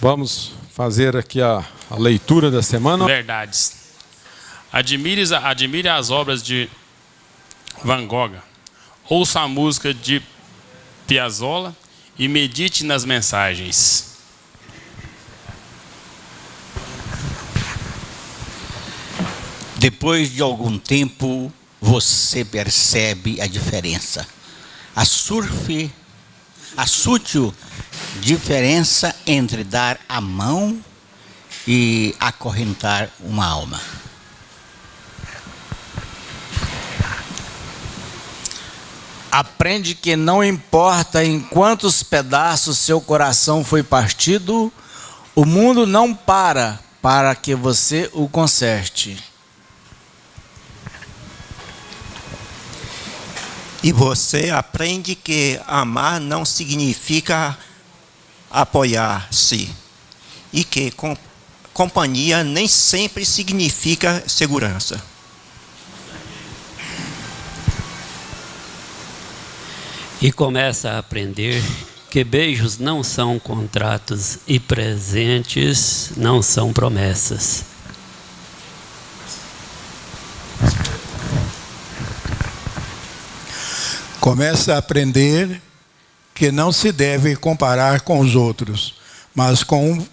Vamos fazer aqui a leitura da semana. Verdades. Admire as obras de Van Gogh. Ouça a música de Piazzolla e medite nas mensagens. Depois de algum tempo, você percebe a diferença. A sutil diferença entre dar a mão e acorrentar uma alma. Aprende que não importa em quantos pedaços seu coração foi partido, o mundo não para que você o conserte. E você aprende que amar não significa apoiar-se e que companhia nem sempre significa segurança. E começa a aprender que beijos não são contratos e presentes não são promessas. Começa a aprender que não se deve comparar com os outros, mas com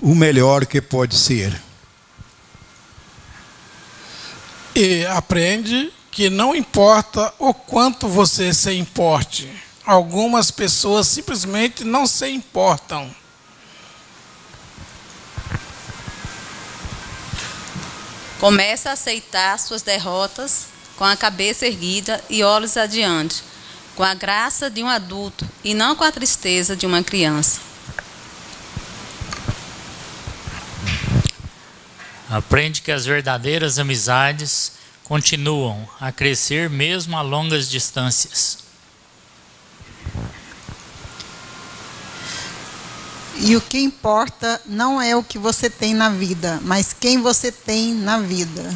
o melhor que pode ser. E aprende que não importa o quanto você se importe, algumas pessoas simplesmente não se importam. Começa a aceitar suas derrotas com a cabeça erguida e olhos adiante, com a graça de um adulto e não com a tristeza de uma criança. Aprende que as verdadeiras amizades continuam a crescer mesmo a longas distâncias. E o que importa não é o que você tem na vida, mas quem você tem na vida.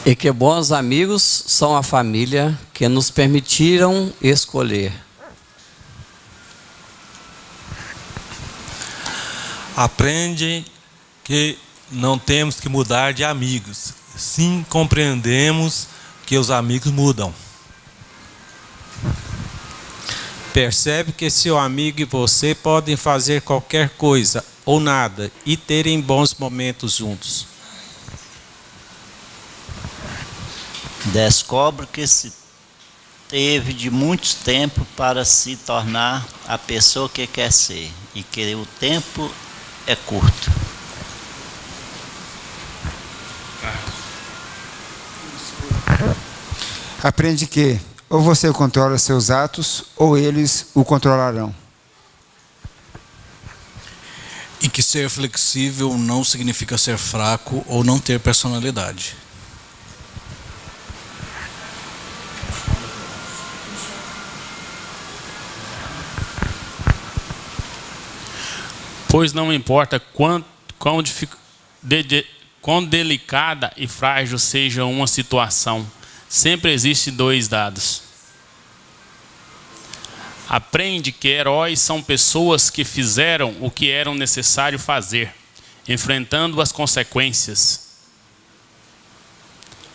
E que bons amigos são a família que nos permitiram escolher. Aprende que não temos que mudar de amigos. Sim, compreendemos que os amigos mudam. Percebe que seu amigo e você podem fazer qualquer coisa ou nada e terem bons momentos juntos. Descobre que se teve de muito tempo para se tornar a pessoa que quer ser e que o tempo é curto. Aprende que ou você controla seus atos ou eles o controlarão. E que ser flexível não significa ser fraco ou não ter personalidade. Pois não importa quão delicada e frágil seja uma situação, sempre existem dois lados. Aprende que heróis são pessoas que fizeram o que era necessário fazer, enfrentando as consequências.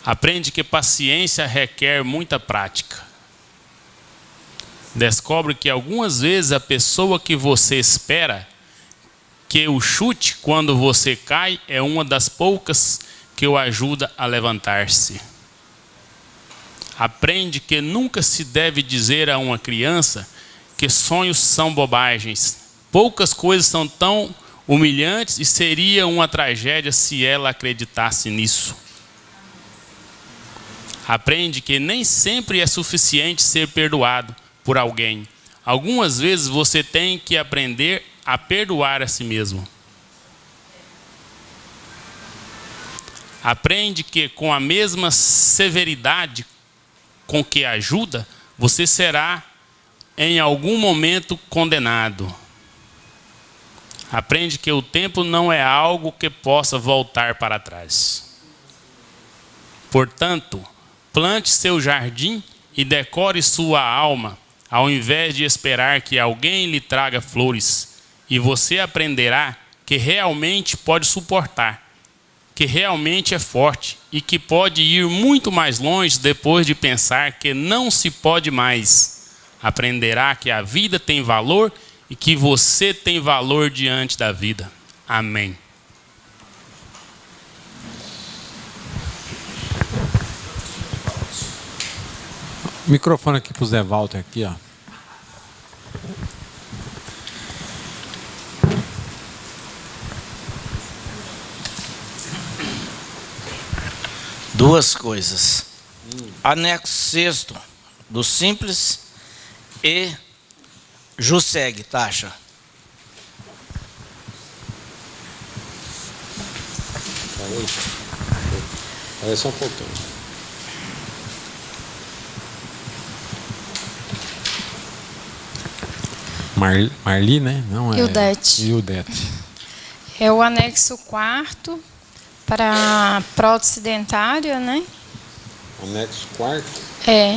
Aprende que paciência requer muita prática. Descobre que algumas vezes a pessoa que você espera que o chute quando você cai é uma das poucas que o ajuda a levantar-se. Aprende que nunca se deve dizer a uma criança que sonhos são bobagens. Poucas coisas são tão humilhantes e seria uma tragédia se ela acreditasse nisso. Aprende que nem sempre é suficiente ser perdoado por alguém. Algumas vezes você tem que aprender a perdoar a si mesmo. Aprende que com a mesma severidade com que ajuda, você será em algum momento condenado. Aprende que o tempo não é algo que possa voltar para trás. Portanto, Plante seu jardim e decore sua alma, ao invés de esperar que alguém lhe traga flores. E você aprenderá que realmente pode suportar, que realmente é forte e que pode ir muito mais longe depois de pensar que não se pode mais. Aprenderá que a vida tem valor e que você tem valor diante da vida. Amém. Microfone aqui para o Zé Walter aqui, ó. Duas coisas. Anexo 6 do Simples e Juseg, taxa. Olha só um pouquinho. Marli, né? Não é. Ildete. Ildete. É o anexo 4 para prótese dentária, né? Anexo 4? É.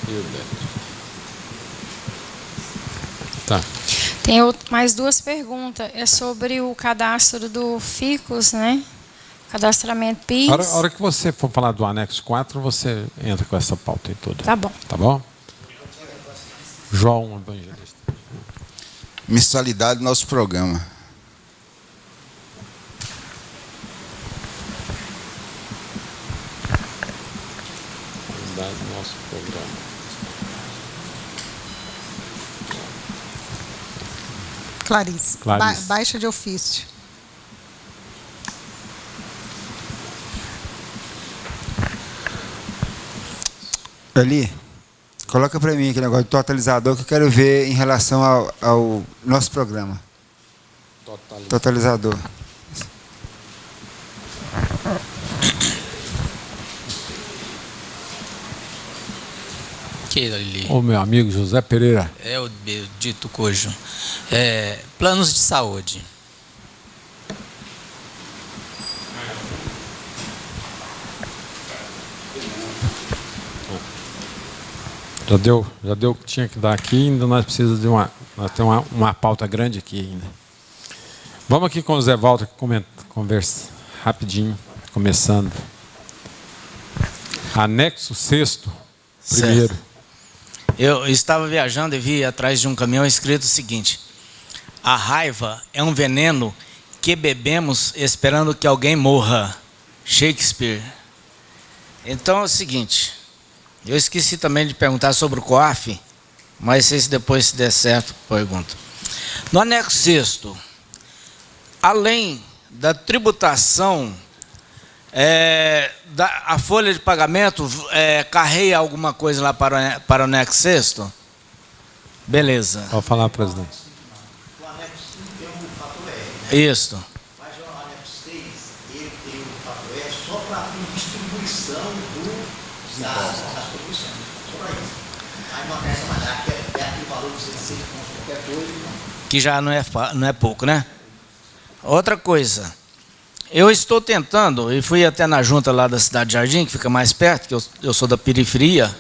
Ildete. Tá. Tem mais duas perguntas. É sobre o cadastro do FICOS, né? Cadastramento PIS. A hora que você for falar do anexo 4, você entra com essa pauta aí toda. Tá bom. Tá bom? João Evangelista. Mensalidade do nosso programa. Mensalidade do nosso programa. Clarice. Clarice. Baixa de ofício. Ali, coloca para mim aquele negócio do totalizador que eu quero ver em relação ao nosso programa. Totalizador. Que ali? O meu amigo José Pereira. É o dito cujo. Planos de saúde. Já deu o que tinha que dar aqui, ainda nós precisamos de nós temos uma pauta grande aqui ainda. Vamos aqui com o Zé Walter, conversa rapidinho, começando. Anexo 6, primeiro. Certo. Eu estava viajando e vi atrás de um caminhão escrito o seguinte: a raiva é um veneno que bebemos esperando que alguém morra. Shakespeare. Então é o seguinte, eu esqueci também de perguntar sobre o COAF, mas se depois se der certo, pergunto. No anexo 6, além da tributação, a folha de pagamento carreia alguma coisa lá para o anexo 6? Beleza. Pode falar, presidente. O anexo 5 tem um fator Isso. Mas o anexo 6, ele tem um fator só para distribuição das contribuições. Só para isso. Aí não acontece mais nada, que é aquele valor de 6 pontos, qualquer coisa. Que já não é pouco, né? Outra coisa. Eu estou tentando, e fui até na junta lá da Cidade de Jardim, que fica mais perto, que eu sou da periferia,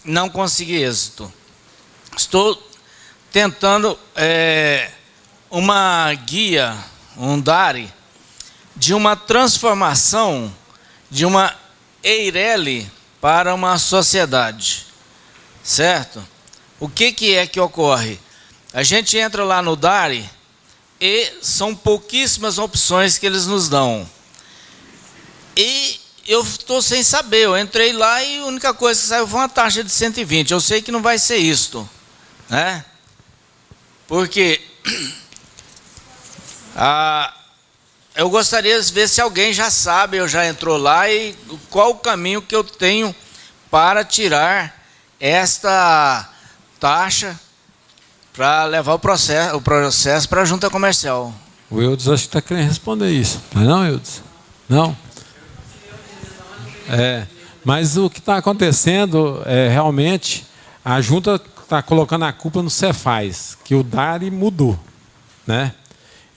não consegui êxito. Estou tentando uma guia, um DARI, de uma transformação de uma EIRELI para uma sociedade, certo? O que é que ocorre? A gente entra lá no DARI e são pouquíssimas opções que eles nos dão. E eu estou sem saber, eu entrei lá e a única coisa que saiu foi uma taxa de 120. Eu sei que não vai ser isto, né? Porque eu gostaria de ver se alguém já sabe, ou já entrou lá, e qual o caminho que eu tenho para tirar esta taxa para levar o processo para a junta comercial. O Eudes acho que está querendo responder isso. Não, Eudes? Não? Mas o que está acontecendo é realmente a junta está colocando a culpa no Cefaz, que o DARI mudou. né?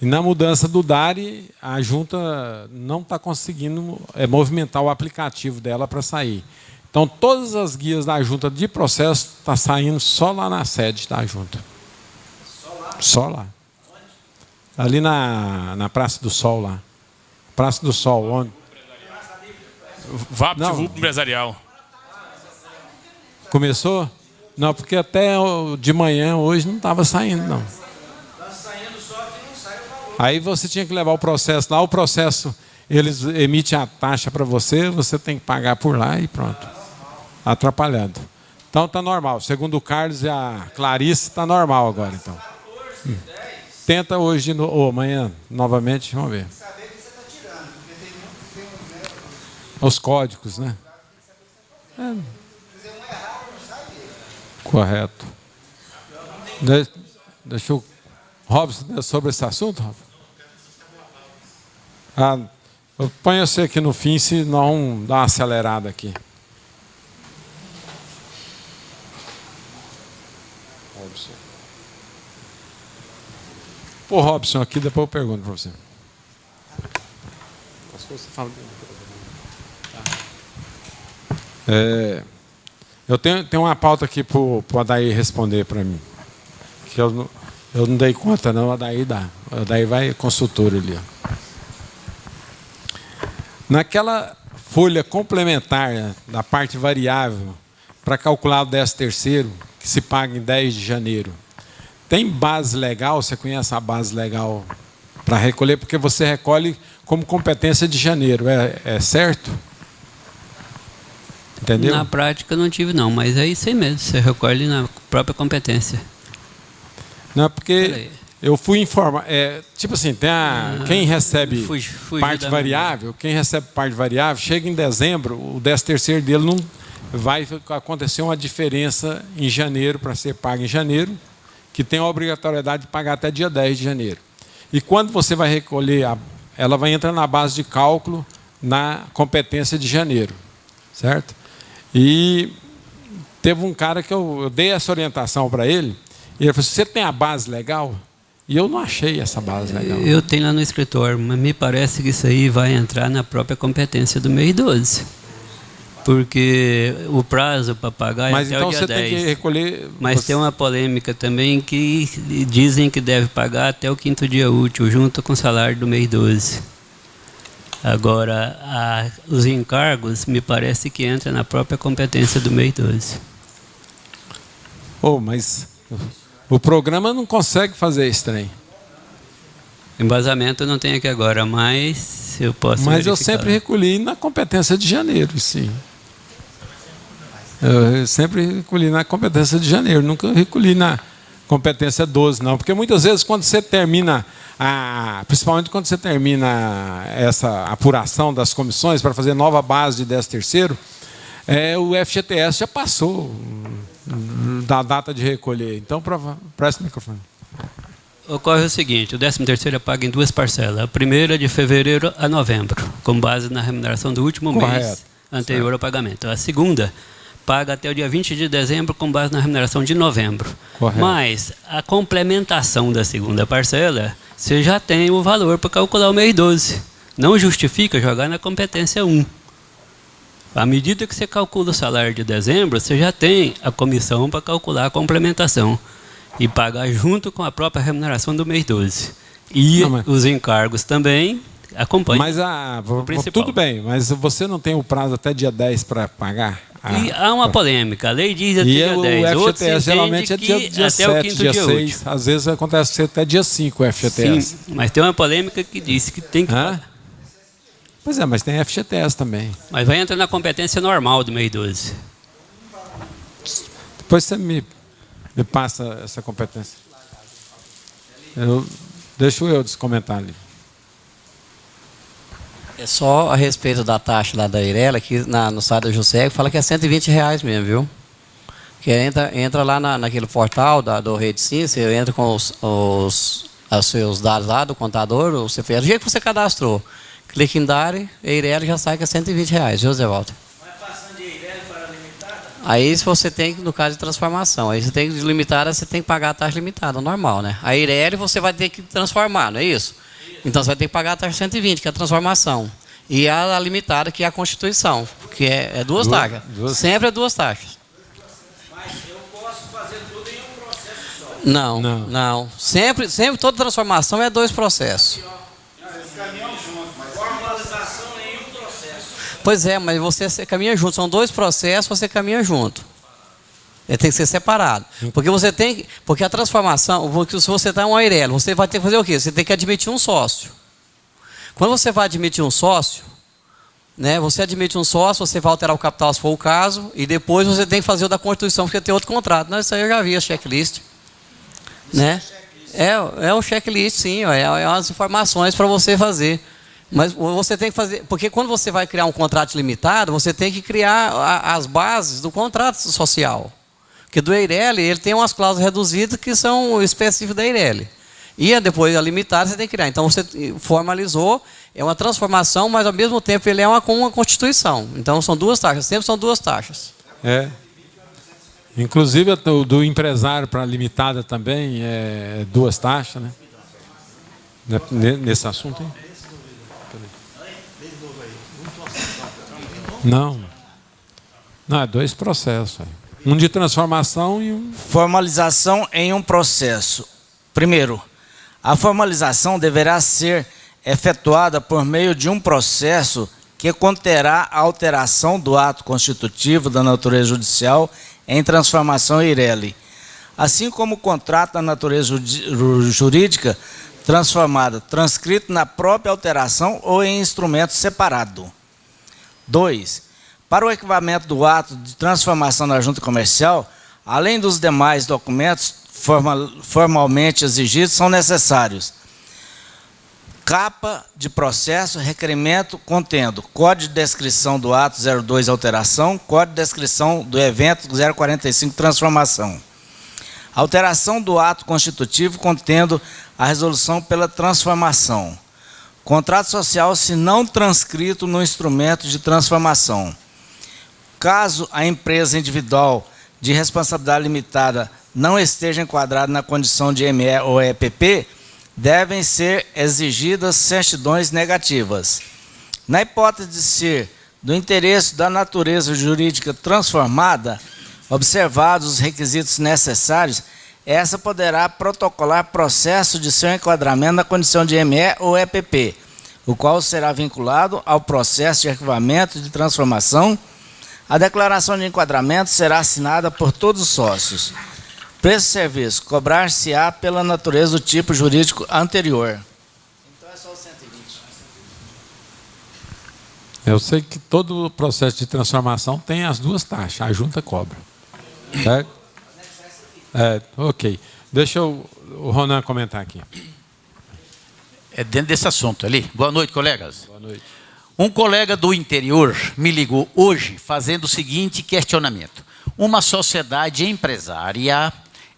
E na mudança do DARI, a junta não está conseguindo movimentar o aplicativo dela para sair. Então, todas as guias da junta de processo estão saindo só lá na sede da junta. Só lá. Ali na Praça do Sol, lá. Praça do Sol, onde? VaptVup empresarial. Começou? Não, porque até de manhã, hoje, não estava saindo, não. Aí você tinha que levar o processo lá. O processo, eles emitem a taxa para você, você tem que pagar por lá e pronto. Atrapalhando. Então está normal. Segundo o Carlos e a Clarice, está normal agora, então. Tenta hoje ou amanhã, novamente, vamos ver. Os códigos, né? Correto. Deixa eu... Robson, sobre esse assunto, Robson? Eu ponho você aqui no fim, se não dá uma acelerada aqui. Robson. Pô, Robson, aqui depois eu pergunto para você. Eu tenho uma pauta aqui para o Adair responder para mim. Que eu não dei conta, não. O Adair dá. O Adair vai consultor ali. Ó. Naquela folha complementar da parte variável para calcular o 13º, que se paga em 10 de janeiro, tem base legal? Você conhece a base legal para recolher? Porque você recolhe como competência de janeiro. É certo? Entendeu? Na prática não tive não, mas é isso aí mesmo, você recolhe na própria competência. Não, porque eu fui informar, tipo assim, tem quem recebe parte variável, chega em dezembro, o 13º dele não vai acontecer uma diferença em janeiro para ser pago em janeiro, que tem a obrigatoriedade de pagar até dia 10 de janeiro. E quando você vai recolher, ela vai entrar na base de cálculo na competência de janeiro, certo? E teve um cara que eu dei essa orientação para ele, e ele falou assim, você tem a base legal? E eu não achei essa base legal. Eu tenho lá no escritório, mas me parece que isso aí vai entrar na própria competência do mês 12. Porque o prazo para pagar é até o dia 10. Mas então você tem que recolher... Mas tem uma polêmica também que dizem que deve pagar até o 5º dia útil, junto com o salário do mês 12. Agora, os encargos, me parece que entra na própria competência do mês 12. Mas o programa não consegue fazer esse trem. Embasamento eu não tenho aqui agora, mas eu posso Mas verificar. eu sempre recolhi na competência de janeiro, sim. Eu sempre recolhi na competência de janeiro, nunca recolhi na competência 12, não. Porque muitas vezes, quando você termina, principalmente quando você termina essa apuração das comissões para fazer nova base de 13º, o FGTS já passou da data de recolher. Então, presta o microfone. Ocorre o seguinte, o 13º é pago em 2 parcelas. A primeira de fevereiro a novembro, com base na remuneração do último mês anterior ao pagamento. A segunda paga até o dia 20 de dezembro com base na remuneração de novembro. Correto. Mas a complementação da segunda parcela, você já tem o valor para calcular o mês 12. Não justifica jogar na competência 1. À medida que você calcula o salário de dezembro, você já tem a comissão para calcular a complementação e pagar junto com a própria remuneração do mês 12. E os encargos também acompanham. Mas tudo bem, mas você não tem o prazo até dia 10 para pagar? E há uma polêmica, a lei diz até dia 10. O FGTS geralmente é dia 7, dia 6. Às vezes acontece até dia 5 o FGTS. Sim, mas tem uma polêmica que diz que tem que pagar. Pois é, mas tem FGTS também. Mas vai entrar na competência normal do mês 12. Depois você me passa essa competência. Deixa eu comentar ali. É só a respeito da taxa lá da Eirela, que no site da Juseg fala que é R$120 mesmo, viu? Que entra lá naquele portal do Rede Sim, você entra com os seus dados lá do contador, o CPF, do jeito que você cadastrou. Clique em DARI, Eirela já sai que é R$120, viu, Zé Walter? Vai passando de Eirela para a limitada? Aí, se você tem, no caso de transformação, aí você tem limitada, você tem que pagar a taxa limitada, normal, né? A Eireli você vai ter que transformar, não é isso? Então, você vai ter que pagar a taxa 120, que é a transformação. E a limitada, que é a Constituição, que é duas taxas. Sempre é duas taxas. Mas eu posso fazer tudo em um processo só. Não. Sempre toda transformação é 2 processos. Formalização em um processo. Pois é, mas você caminha junto. São 2 processos, você caminha junto. Ele tem que ser separado. Porque a transformação, se você está em uma Eireli, você vai ter que fazer o quê? Você tem que admitir um sócio. Quando você vai admitir um sócio, né, você admite um sócio, você vai alterar o capital se for o caso, e depois você tem que fazer o da Constituição, porque tem outro contrato. Não, isso aí eu já vi, a checklist. Né? É um checklist, sim, é umas informações para você fazer. Mas você tem que fazer, porque quando você vai criar um contrato limitado, você tem que criar as bases do contrato social. Porque do Eireli, ele tem umas cláusulas reduzidas que são específicas da Eireli. E depois a limitada você tem que criar. Então você formalizou, é uma transformação, mas ao mesmo tempo ele é uma Constituição. Então são 2 taxas, sempre são 2 taxas. É. Inclusive do empresário para a limitada também é 2 taxas, né? Nesse assunto aí? Não, é 2 processos. Um de transformação e um... Formalização em um processo. Primeiro, a formalização deverá ser efetuada por meio de um processo que conterá a alteração do ato constitutivo da natureza judicial em transformação Eireli, assim como o contrato da natureza jurídica transformada, transcrito na própria alteração ou em instrumento separado. 2. Para o arquivamento do ato de transformação na junta comercial, além dos demais documentos formalmente exigidos, são necessários: capa de processo, requerimento contendo código de descrição do ato 02 alteração, código de descrição do evento 045 transformação. Alteração do ato constitutivo contendo a resolução pela transformação. Contrato social se não transcrito no instrumento de transformação. Caso a empresa individual de responsabilidade limitada não esteja enquadrada na condição de ME ou EPP, devem ser exigidas certidões negativas. Na hipótese de ser do interesse da natureza jurídica transformada, observados os requisitos necessários, essa poderá protocolar processo de seu enquadramento na condição de ME ou EPP, o qual será vinculado ao processo de arquivamento de transformação. A declaração de enquadramento será assinada por todos os sócios. Preço de serviço, cobrar-se-á pela natureza do tipo jurídico anterior. Então é só o 120. Eu sei que todo o processo de transformação tem as 2 taxas, a junta cobra. Certo? Ok. Deixa o Ronan comentar aqui. É dentro desse assunto ali. Boa noite, colegas. Boa noite. Um colega do interior me ligou hoje fazendo o seguinte questionamento. Uma sociedade empresária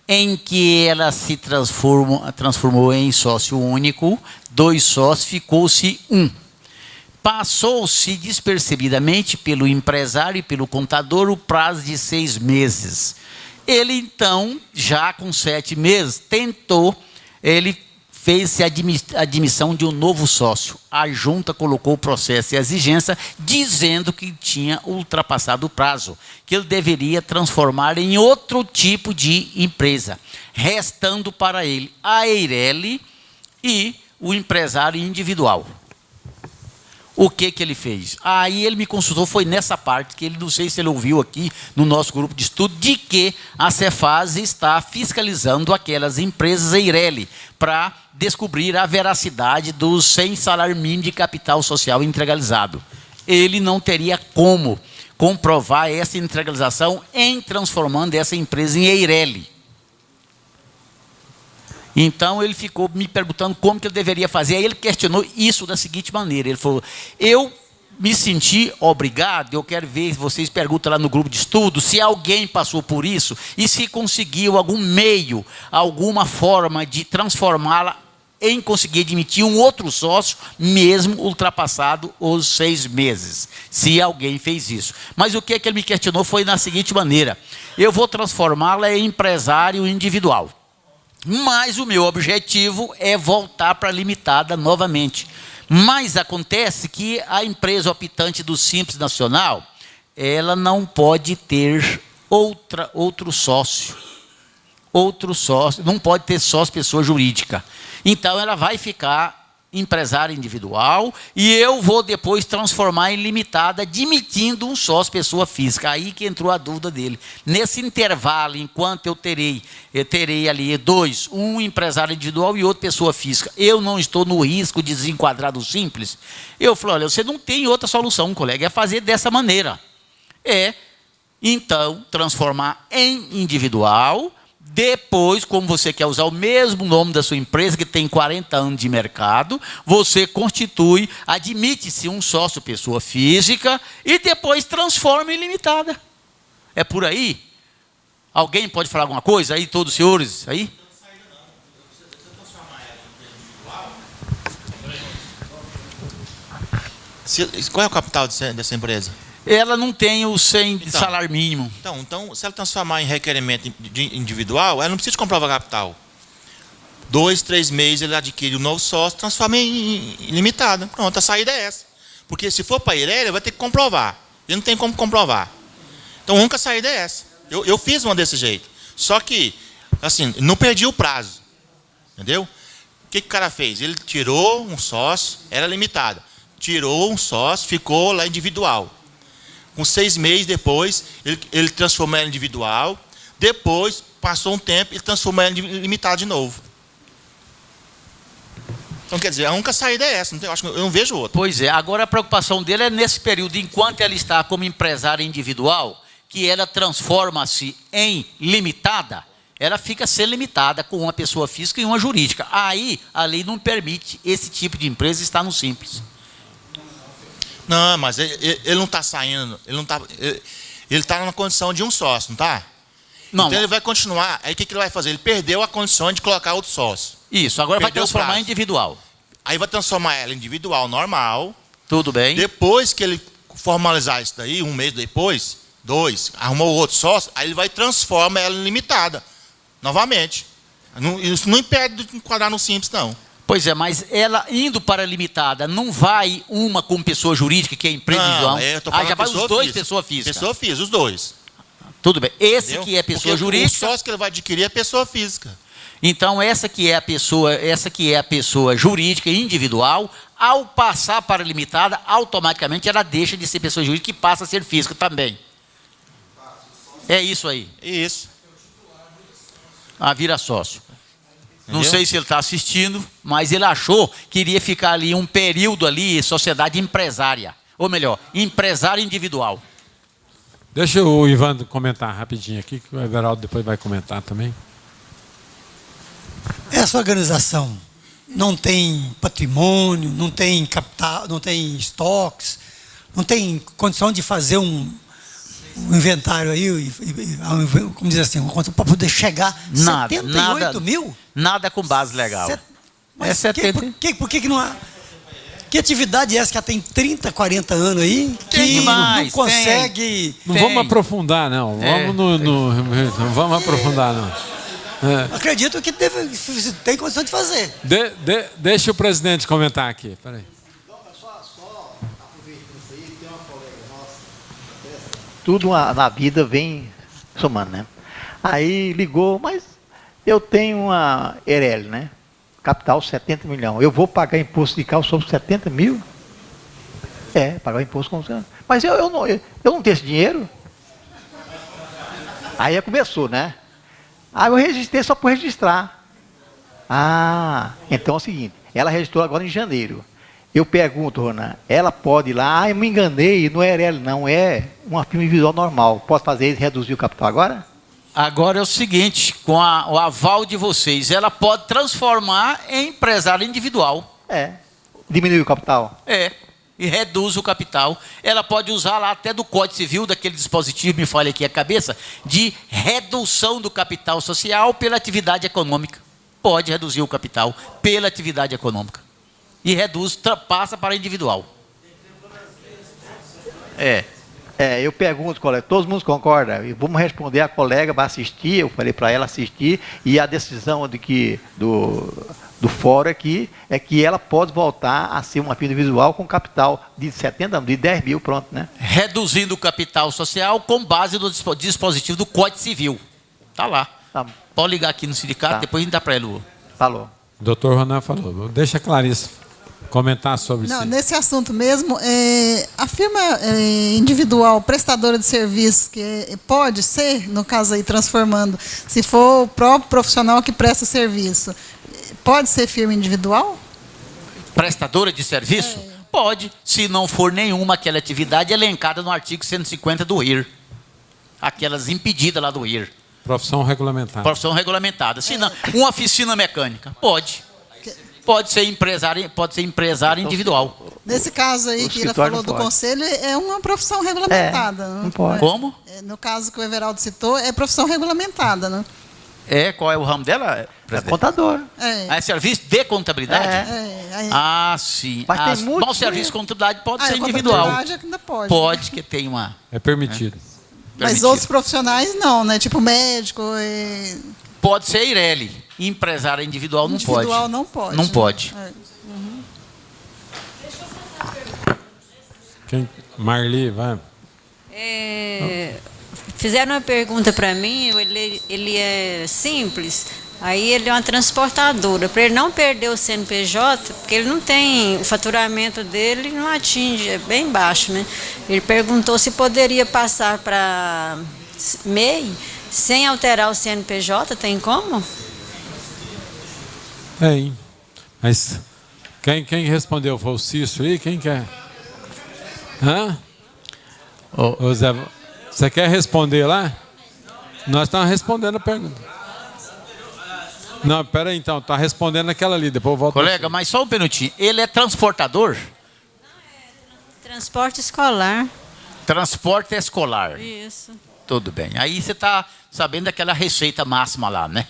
em que ela se transformou em sócio único, 2 sócios, ficou-se 1. Passou-se despercebidamente pelo empresário e pelo contador o prazo de 6 meses. Ele, então, já com 7 meses, ele fez-se a admissão de um novo sócio. A junta colocou o processo e a exigência, dizendo que tinha ultrapassado o prazo, que ele deveria transformar em outro tipo de empresa, restando para ele a Eireli e o empresário individual. O que ele fez? Aí ele me consultou, foi nessa parte que ele, não sei se ele ouviu aqui no nosso grupo de estudo, de que a Cefaz está fiscalizando aquelas empresas Eireli para descobrir a veracidade dos 100 salário mínimo de capital social integralizado. Ele não teria como comprovar essa integralização em transformando essa empresa em Eireli. Então, ele ficou me perguntando como que ele deveria fazer. Aí ele questionou isso da seguinte maneira. Ele falou, eu me senti obrigado, eu quero ver, vocês perguntam lá no grupo de estudo, se alguém passou por isso e se conseguiu algum meio, alguma forma de transformá-la em conseguir admitir um outro sócio, mesmo ultrapassado os 6 meses, se alguém fez isso. Mas o que ele me questionou foi na seguinte maneira: eu vou transformá-la em empresário individual, mas o meu objetivo é voltar para a limitada novamente. Mas acontece que a empresa optante do Simples Nacional, ela não pode ter outro sócio. Outro sócio, não pode ter sócio pessoa jurídica. Então ela vai ficar empresária individual e eu vou depois transformar em limitada, admitindo um sócio pessoa física. Aí que entrou a dúvida dele. Nesse intervalo, enquanto eu terei ali dois, um empresário individual e outro pessoa física, eu não estou no risco de desenquadrar do Simples. Eu falei, olha, você não tem outra solução, colega, é fazer dessa maneira. Então, transformar em individual. Depois, como você quer usar o mesmo nome da sua empresa, que tem 40 anos de mercado, você constitui, admite-se um sócio pessoa física e depois transforma em limitada. É por aí? Alguém pode falar alguma coisa aí, todos os senhores? Aí? Qual é o capital dessa empresa? Ela não tem o 100 de salário mínimo. Então, se ela transformar em requerimento individual, ela não precisa comprovar capital. 2, 3 meses ele adquire um novo sócio, transforma em limitada. Pronto, a saída é essa. Porque se for para a Irélia, vai ter que comprovar. Ele não tem como comprovar. Então, a única saída é essa. Eu fiz uma desse jeito. Só que, assim, não perdi o prazo. Entendeu? O que o cara fez? Ele tirou um sócio, era limitada. Tirou um sócio, ficou lá individual. Com 6 meses depois, ele transformou ela em individual. Depois, passou um tempo, ele transformou ela em limitada de novo. Então, quer dizer, a única saída é essa. Eu não vejo outra. Pois é. Agora, a preocupação dele é nesse período, enquanto ela está como empresária individual, que ela transforma-se em limitada, ela fica ser limitada com uma pessoa física e uma jurídica. Aí, a lei não permite esse tipo de empresa estar no Simples. Não, mas ele não está saindo, ele está na condição de um sócio, não está? Não. Então ele vai continuar, aí o que ele vai fazer? Ele perdeu a condição de colocar outro sócio. Isso, agora vai transformar em individual. Aí vai transformar ela em individual normal. Tudo bem. Depois que ele formalizar isso daí, 1 mês depois, 2, arrumou outro sócio, aí ele vai transformar ela em limitada, novamente. Isso não impede de enquadrar no Simples, não. Pois é, mas ela indo para a limitada, não vai uma com pessoa jurídica, que é empresa individual? Já vai os dois pessoa física. Pessoa física, os dois. Tudo bem. Esse entendeu? Que é pessoa jurídica. O sócio que ele vai adquirir é pessoa física. Então, essa que é a pessoa jurídica individual, ao passar para a limitada, automaticamente ela deixa de ser pessoa jurídica e passa a ser física também. É isso aí. Isso. Vira sócio. Não sei se ele está assistindo, mas ele achou que iria ficar ali um período ali, sociedade empresária. Ou melhor, empresário individual. Deixa o Ivan comentar rapidinho aqui, que o Everaldo depois vai comentar também. Essa organização não tem patrimônio, não tem capital, não tem estoques, não tem condição de fazer um inventário aí, como dizer assim, para poder chegar a 78 mil? Nada com base legal. Mas por que não há? Que atividade é essa que já tem 30, 40 anos aí, que não consegue... Não vamos aprofundar, não. Não vamos aprofundar, não. Acredito que tem condição de fazer. Deixa o presidente comentar aqui. Peraí. Tudo na vida vem somando, né? Aí ligou, mas eu tenho uma Eireli, né? Capital 70 milhões. Eu vou pagar imposto de carro sobre 70 mil? Pagar o imposto com... Mas eu não tenho esse dinheiro. Aí começou, né? Aí eu registrei só por registrar. Então é o seguinte, ela registrou agora em janeiro. Eu pergunto, Rona, ela pode ir lá, eu me enganei, não é Eireli, não, é uma firma individual normal. Posso fazer isso e reduzir o capital agora? Agora é o seguinte, com o aval de vocês, ela pode transformar em empresário individual. Diminuir o capital? E reduz o capital. Ela pode usar lá até do Código Civil, daquele dispositivo, me falha aqui a cabeça, de redução do capital social pela atividade econômica. pode reduzir o capital pela atividade econômica. E reduz, passa para individual. Eu pergunto, colega, todos mundo concorda? E vamos responder, a colega vai assistir, eu falei para ela assistir, e a decisão do fórum aqui é que ela pode voltar a ser uma firma individual com capital de 70 de 10 mil, pronto, né? Reduzindo o capital social com base no dispositivo do Código Civil. Está lá. Tá. Pode ligar aqui no sindicato, depois a gente dá para ele. Falou. Doutor Ronan falou. Deixa a Clarice comentar sobre isso. Não, nesse assunto mesmo, a firma individual prestadora de serviços, que pode ser, no caso aí, transformando, se for o próprio profissional que presta o serviço, pode ser firma individual? Prestadora de serviço? Pode, se não for nenhuma aquela atividade elencada no artigo 150 do RIR. Aquelas impedidas lá do RIR. Profissão regulamentada. Profissão regulamentada. Se não, uma oficina mecânica, pode. Pode ser empresário individual. Nesse caso aí que ele falou do conselho, é uma profissão regulamentada. Não pode. Como? No caso que o Everaldo citou, é profissão regulamentada, né? Qual é o ramo dela? É contador. É serviço de contabilidade? Sim. Mas tem muito. Bom, serviço de contabilidade pode ser individual. Ainda pode. Pode, que tem uma... É permitido. Mas outros profissionais não, né? Tipo médico. Pode ser IRELI. Empresário individual não pode. Individual não pode. Não pode. Marli, vai. Fizeram uma pergunta para mim, ele é simples, aí ele é uma transportadora, para ele não perder o CNPJ, porque ele não tem, o faturamento dele não atinge, é bem baixo, né? Ele perguntou se poderia passar para MEI sem alterar o CNPJ, tem como? Tem. Mas quem respondeu foi o Cício aí? Quem quer? Hã? Ô Zé, você quer responder lá? Nós estamos respondendo a pergunta. Não, pera aí então, está respondendo aquela ali, depois eu volto. Colega, mas só um minutinho. Ele é transportador? Não, transporte escolar. Transporte escolar. Isso. Tudo bem. Aí você está sabendo daquela receita máxima lá, né?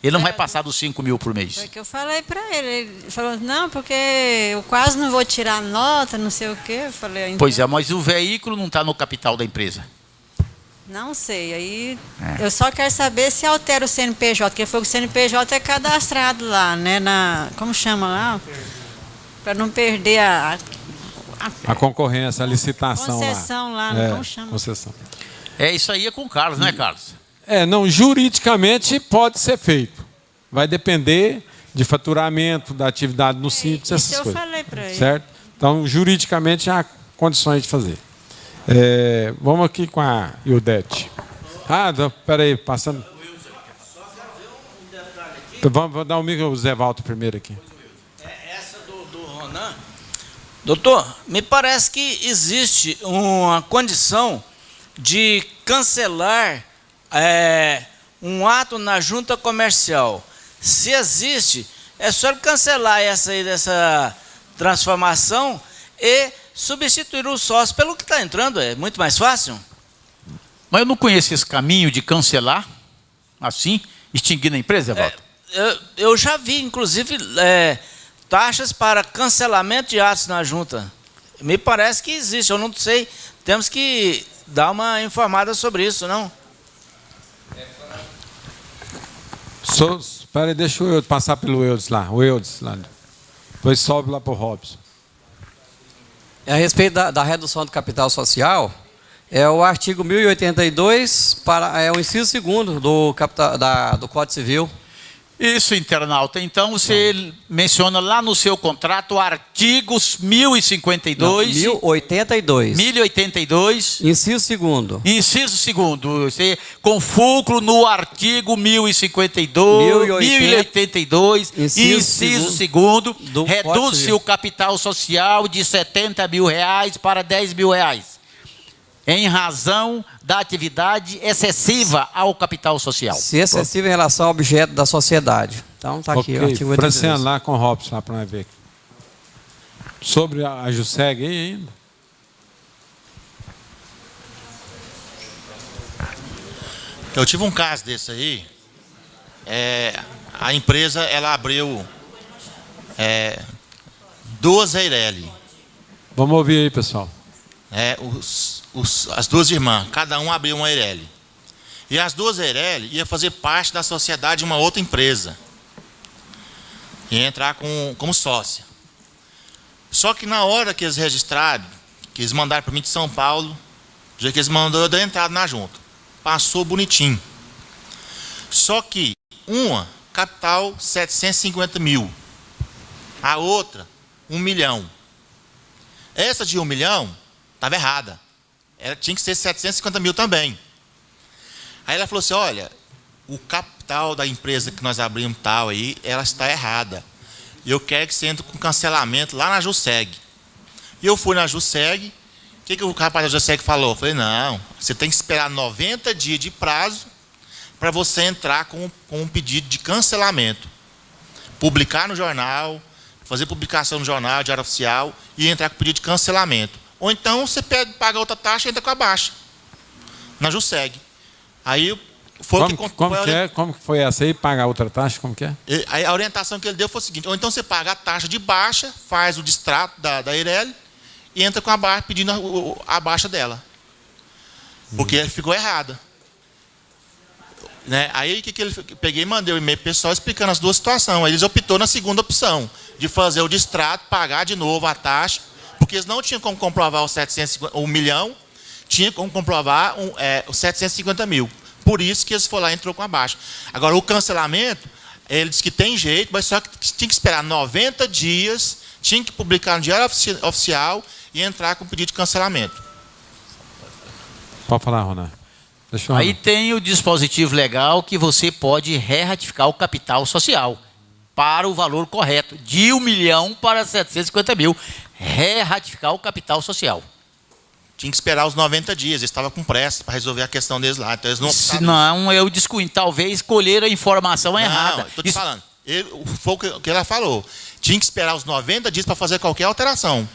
Ele não vai passar dos 5 mil por mês. Foi o que eu falei para ele. Ele falou, não, porque eu quase não vou tirar nota, não sei o quê. Eu falei, então, pois é, mas o veículo não está no capital da empresa. Não sei. Aí eu só quero saber se altera o CNPJ, porque foi o CNPJ é cadastrado lá, né? Como chama lá? Para não perder a concorrência, a licitação concessão lá. Como chama? Concessão. Isso aí é com o Carlos, não é, Carlos? Não, juridicamente pode ser feito. Vai depender de faturamento, da atividade no Simples, essas coisas. Eu falei para ele. Certo? Então, juridicamente, há condições de fazer. Vamos aqui com a Ildete. Espera aí, passando. Vamos dar o micro ao Zé Valto primeiro aqui. Essa do Ronan. Doutor, me parece que existe uma condição de cancelar um ato na junta comercial. Se existe, é só cancelar dessa transformação e substituir o sócio pelo que está entrando. É muito mais fácil. Mas eu não conheço esse caminho de cancelar, assim, extinguir a empresa, Walter? Eu já vi, inclusive, taxas para cancelamento de atos na junta. Me parece que existe, eu não sei. Temos que dar uma informada sobre isso, não? Espera aí, deixa eu passar pelo Eudes lá. O Eudes lá. Depois sobe lá para o Robson. A respeito da redução do capital social, é o artigo 1082, é o inciso 2º do Código Civil. Isso, internauta. Então, você menciona lá no seu contrato artigos 1052... 1082. 1082. Inciso 2º. Inciso 2º. Você, com fulcro no artigo 1052, 1082, inciso 2º, reduz-se o capital social de R$70 mil para R$10 mil, em razão da atividade excessiva ao capital social. Se excessiva em relação ao objeto da sociedade. Então, está aqui o artigo 82. Franciano, lá com o Robson, lá para nós ver. Sobre a JUSEG aí ainda. Eu tive um caso desse aí. a empresa ela abriu 2 Eireli. Vamos ouvir aí, pessoal. As 2 irmãs, cada um abriu uma Eireli. E as 2 Eireli iam fazer parte da sociedade de uma outra empresa. Ia entrar como sócia. Só que na hora que eles registraram, que eles mandaram para mim de São Paulo, do jeito que eles mandaram, eu dei entrada na junta. Passou bonitinho. Só que uma, capital 750 mil. A outra, 1 milhão. Essa de 1 milhão estava errada. Ela tinha que ser 750 mil também. Aí ela falou assim, olha, o capital da empresa que nós abrimos tal aí, ela está errada. Eu quero que você entre com cancelamento lá na JUSEG. E eu fui na JUSEG. O que o rapaz da JUSEG falou? Eu falei, não, você tem que esperar 90 dias de prazo para você entrar com um pedido de cancelamento. Publicar no jornal, fazer publicação no jornal, diário oficial, e entrar com pedido de cancelamento. Ou então você paga outra taxa e entra com a baixa. Na JUSEG. Aí foi como que foi essa aí? Pagar outra taxa? Como que é? Aí a orientação que ele deu foi o seguinte, ou então você paga a taxa de baixa, faz o distrato da Eireli e entra com a baixa, pedindo a baixa dela. Porque ficou errada. Né? Aí o que ele peguei e mandei um e-mail para o pessoal explicando as 2 situações. Aí eles optou na segunda opção, de fazer o distrato, pagar de novo a taxa, porque eles não tinham como comprovar os 1 milhão, tinha como comprovar os 750 mil. Por isso que eles foram lá e entrou com a baixa. Agora, o cancelamento, ele disse que tem jeito, mas só que tinha que esperar 90 dias, tinha que publicar no Diário Oficial e entrar com o pedido de cancelamento. Pode falar, Ronaldo. Aí tem o dispositivo legal que você pode reratificar o capital social para o valor correto, de 1 milhão para 750 mil. Reratificar o capital social. Tinha que esperar os 90 dias, eles estavam com pressa para resolver a questão deles lá. Então eles não Não, eu descuido, talvez colher a informação errada. Estou te falando. Foi o que ela falou. Tinha que esperar os 90 dias para fazer qualquer alteração.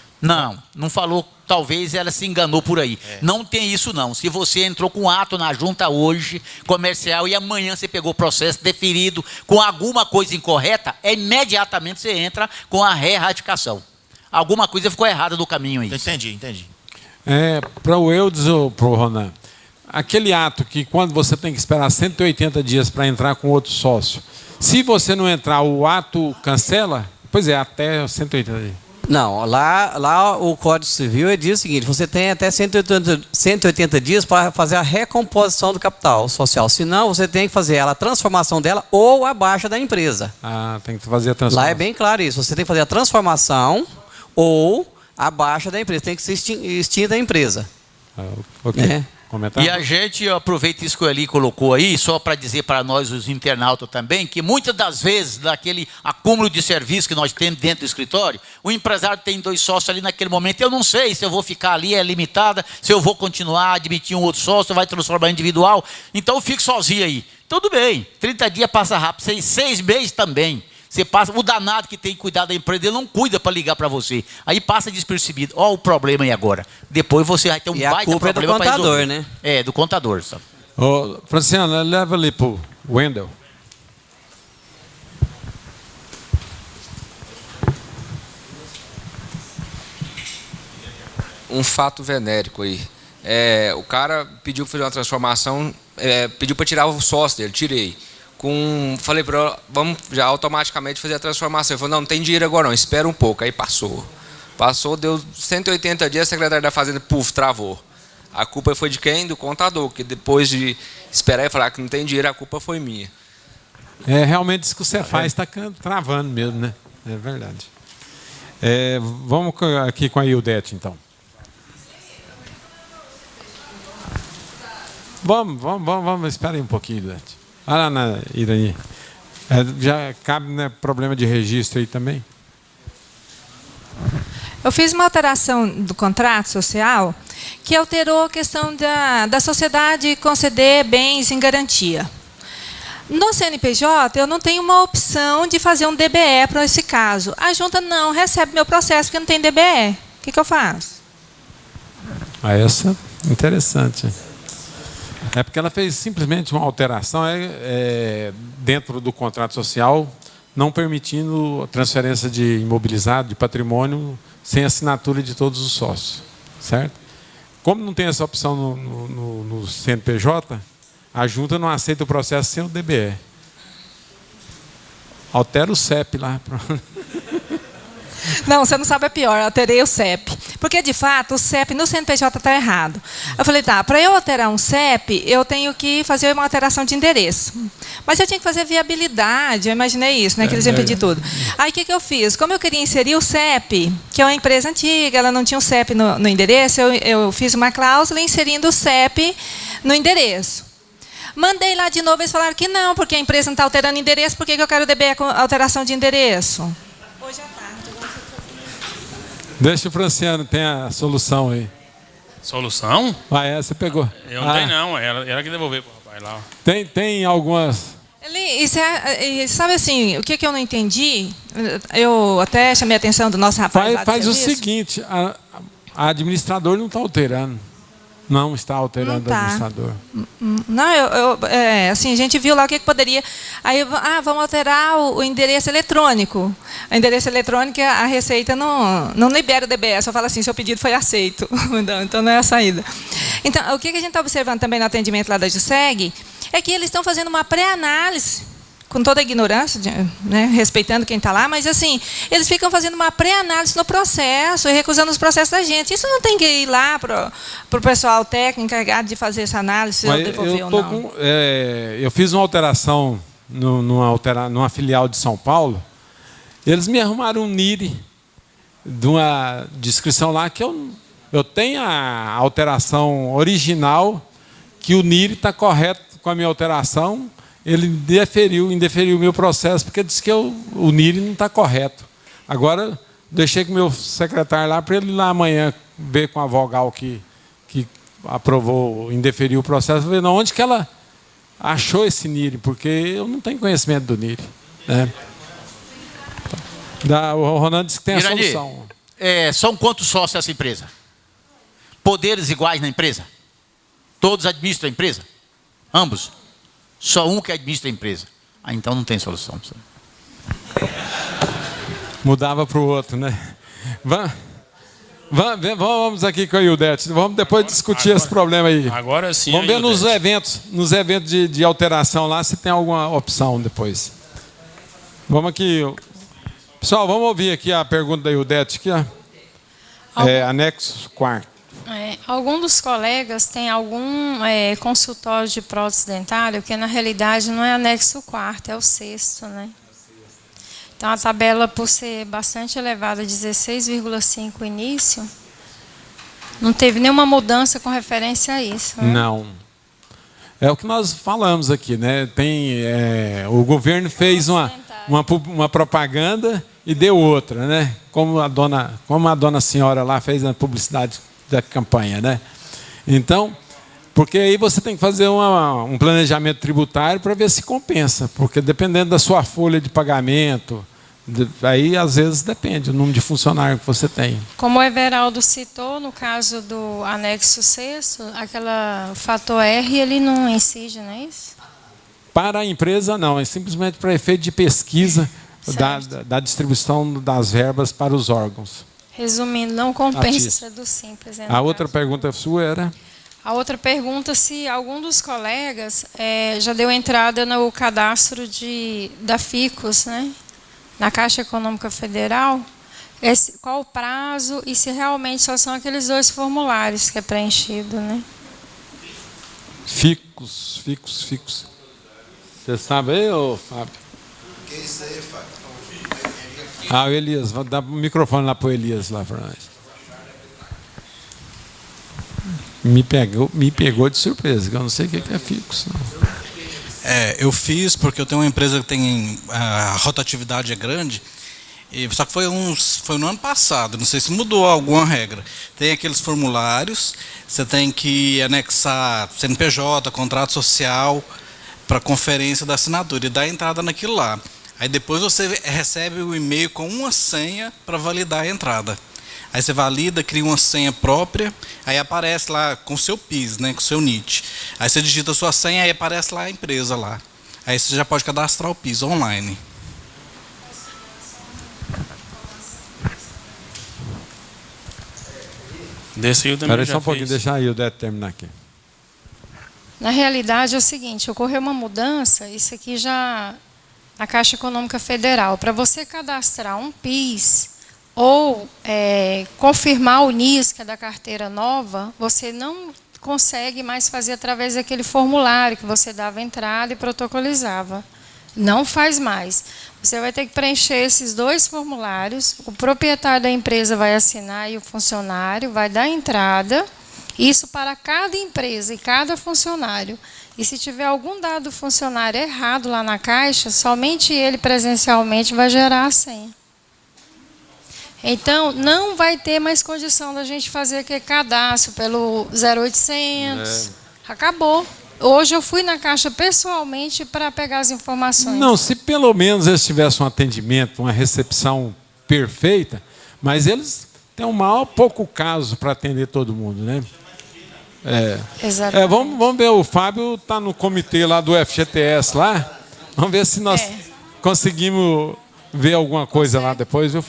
Não falou, talvez ela se enganou por aí. Não tem isso não. Se você entrou com ato na junta hoje, comercial, e amanhã você pegou o processo deferido com alguma coisa incorreta, imediatamente você entra com a reratificação. Alguma coisa ficou errada no caminho aí. Entendi. Para o Eudes ou para o Ronan, aquele ato que quando você tem que esperar 180 dias para entrar com outro sócio, se você não entrar, o ato cancela? Pois é, até 180 dias. Não, lá o Código Civil diz o seguinte, você tem até 180 dias para fazer a recomposição do capital social. Senão, você tem que fazer a transformação dela ou a baixa da empresa. Tem que fazer a transformação. Lá é bem claro isso. Você tem que fazer a transformação ou a baixa da empresa. Tem que ser extinta a empresa. Ok. E a gente aproveita isso que o Eli colocou aí, só para dizer para nós, os internautas também, que muitas das vezes, naquele acúmulo de serviço que nós temos dentro do escritório, o empresário tem 2 sócios ali naquele momento, eu não sei se eu vou ficar ali, é limitada, se eu vou continuar, admitir um outro sócio, vai transformar em individual, então eu fico sozinho aí. Tudo bem, 30 dias passa rápido, 6 meses também. Você passa, o danado que tem que cuidar da empresa, ele não cuida para ligar para você. Aí passa despercebido. Olha o problema aí agora. Depois você vai ter um baita problema para resolver. E a culpa é do contador, né? É, do contador. Sabe? Franciana, leva ali para o Wendel. Um fato venérico aí. O cara pediu para fazer uma transformação, pediu para tirar o sócio dele, tirei. Falei para ela, vamos já automaticamente fazer a transformação. Ele falou, não tem dinheiro agora não, espera um pouco. Aí passou, deu 180 dias, a secretária da Fazenda, travou. A culpa foi de quem? Do contador, que depois de esperar e falar que não tem dinheiro, a culpa foi minha. Realmente isso que você faz está travando mesmo, né? É verdade. Vamos aqui com a Ildete, então. Vamos, espera aí um pouquinho, Ildete. Olha lá, Irani. Já cabe, né, problema de registro aí também? Eu fiz uma alteração do contrato social que alterou a questão da sociedade conceder bens em garantia. No CNPJ, eu não tenho uma opção de fazer um DBE para esse caso. A junta não recebe meu processo porque não tem DBE. O que eu faço? Essa é interessante. É porque ela fez simplesmente uma alteração dentro do contrato social, não permitindo a transferência de imobilizado, de patrimônio, sem assinatura de todos os sócios. Certo? Como não tem essa opção no CNPJ, a junta não aceita o processo sem o DBE. Altera o CEP lá. Não, você não sabe a pior, eu alterei o CEP. Porque, de fato, o CEP no CNPJ está errado. Eu falei, tá, para eu alterar um CEP, eu tenho que fazer uma alteração de endereço. Mas eu tinha que fazer viabilidade, eu imaginei isso, né, que eles iam pedir tudo. Aí, o que eu fiz? Como eu queria inserir o CEP, que é uma empresa antiga, ela não tinha um CEP no endereço, eu fiz uma cláusula inserindo o CEP no endereço. Mandei lá de novo, eles falaram que não, porque a empresa não está alterando endereço, por que eu quero DBE com alteração de endereço? Hoje à tarde. Deixa o Franciano, tem a solução aí. Solução? Você pegou. Eu não tenho, não. Ela que devolveu pro rapaz lá. Tem algumas... Sabe assim, o que eu não entendi? Eu até chamei a atenção do nosso rapaz lá do Faz o serviço. seguinte, a administrador não está alterando. Não está alterando o administrador. Não, assim, a gente viu lá o que poderia. Aí, vamos alterar o endereço eletrônico. O endereço eletrônico, a Receita não libera o DBE, só fala assim, seu pedido foi aceito. Então, não é a saída. Então, o que a gente está observando também no atendimento lá da JUSEG é que eles estão fazendo uma pré-análise, com toda a ignorância, né, respeitando quem está lá, mas assim, eles ficam fazendo uma pré-análise no processo e recusando os processos da gente. Isso não tem que ir lá para o pessoal técnico encarregado de fazer essa análise, se eu devolver ou não. Eu fiz uma alteração numa filial de São Paulo, eles me arrumaram um NIRI de uma descrição lá que eu tenho a alteração original, que o NIRI está correto com a minha alteração. Ele indeferiu o meu processo, porque disse que o NIRI não está correto. Agora, deixei com o meu secretário lá, para ele ir lá amanhã ver com a vogal que aprovou, indeferiu o processo, ver onde que ela achou esse NIRI, porque eu não tenho conhecimento do NIRI. Né? O Ronaldo disse que tem Mirandi, a solução. São quantos sócios essa empresa? Poderes iguais na empresa? Todos administram a empresa? Ambos? Só um que administra a empresa. Então não tem solução. Mudava para o outro, né? Vamos aqui com a Ildete. Vamos depois discutir esse problema aí. Agora sim. Vamos ver nos eventos de alteração lá se tem alguma opção depois. Vamos aqui. Pessoal, vamos ouvir aqui a pergunta da Ildete aqui, ó. Anexo 4. Algum dos colegas tem algum consultório de prótese dentária, que na realidade não é anexo 4, é o 6º, né? Então a tabela, por ser bastante elevada, 16,5 o início, não teve nenhuma mudança com referência a isso. Né? Não. É o que nós falamos aqui, né? O governo fez uma propaganda e deu outra, né? Como a dona senhora lá fez na publicidade da campanha, né? Então, porque aí você tem que fazer um planejamento tributário para ver se compensa, porque dependendo da sua folha de pagamento, aí às vezes depende do número de funcionários que você tem. Como o Everaldo citou, no caso do anexo 6º, o fator R, ele não incide, não é isso? Para a empresa, não. É simplesmente para efeito de pesquisa da distribuição das verbas para os órgãos. Resumindo, não compensa ser do simples. A outra pergunta sua era? A outra pergunta, se algum dos colegas já deu entrada no cadastro da FICOS, né? Na Caixa Econômica Federal, qual o prazo e se realmente só são aqueles 2 formulários que é preenchido, né? FICOS. Você sabe aí, ô Fábio? O que é isso aí, Fábio? O Elias, vou dar o microfone lá para o Elias lá para nós. Me pegou de surpresa, que eu não sei o que é FICOS. Não. Eu fiz porque eu tenho uma empresa que tem a rotatividade é grande, só que foi no ano passado, não sei se mudou alguma regra. Tem aqueles formulários, você tem que anexar CNPJ, contrato social, para conferência da assinatura e dar entrada naquilo lá. Aí depois você recebe o e-mail com uma senha para validar a entrada. Aí você valida, cria uma senha própria, aí aparece lá com o seu PIS, né, com o seu NIT. Aí você digita a sua senha, aí aparece lá a empresa lá. Aí você já pode cadastrar o PIS online. Desse aí eu também Espera já só um pouquinho, fiz. deixa aí o Deto terminar aqui. Na realidade é o seguinte, ocorreu uma mudança, isso aqui já na Caixa Econômica Federal. Para você cadastrar um PIS ou confirmar o NIS, que é da carteira nova, você não consegue mais fazer através daquele formulário que você dava entrada e protocolizava. Não faz mais. Você vai ter que preencher esses 2 formulários, o proprietário da empresa vai assinar e o funcionário vai dar entrada, isso para cada empresa e cada funcionário. E se tiver algum dado do funcionário errado lá na Caixa, somente ele presencialmente vai gerar a senha. Então, não vai ter mais condição da gente fazer aquele cadastro pelo 0800. Acabou. Hoje eu fui na Caixa pessoalmente para pegar as informações. Não, se pelo menos eles tivessem um atendimento, uma recepção perfeita, mas eles têm pouco caso para atender todo mundo, né? Exatamente. Vamos ver, o Fábio está no comitê lá do FGTS lá. Vamos ver se nós conseguimos ver alguma coisa lá depois, viu?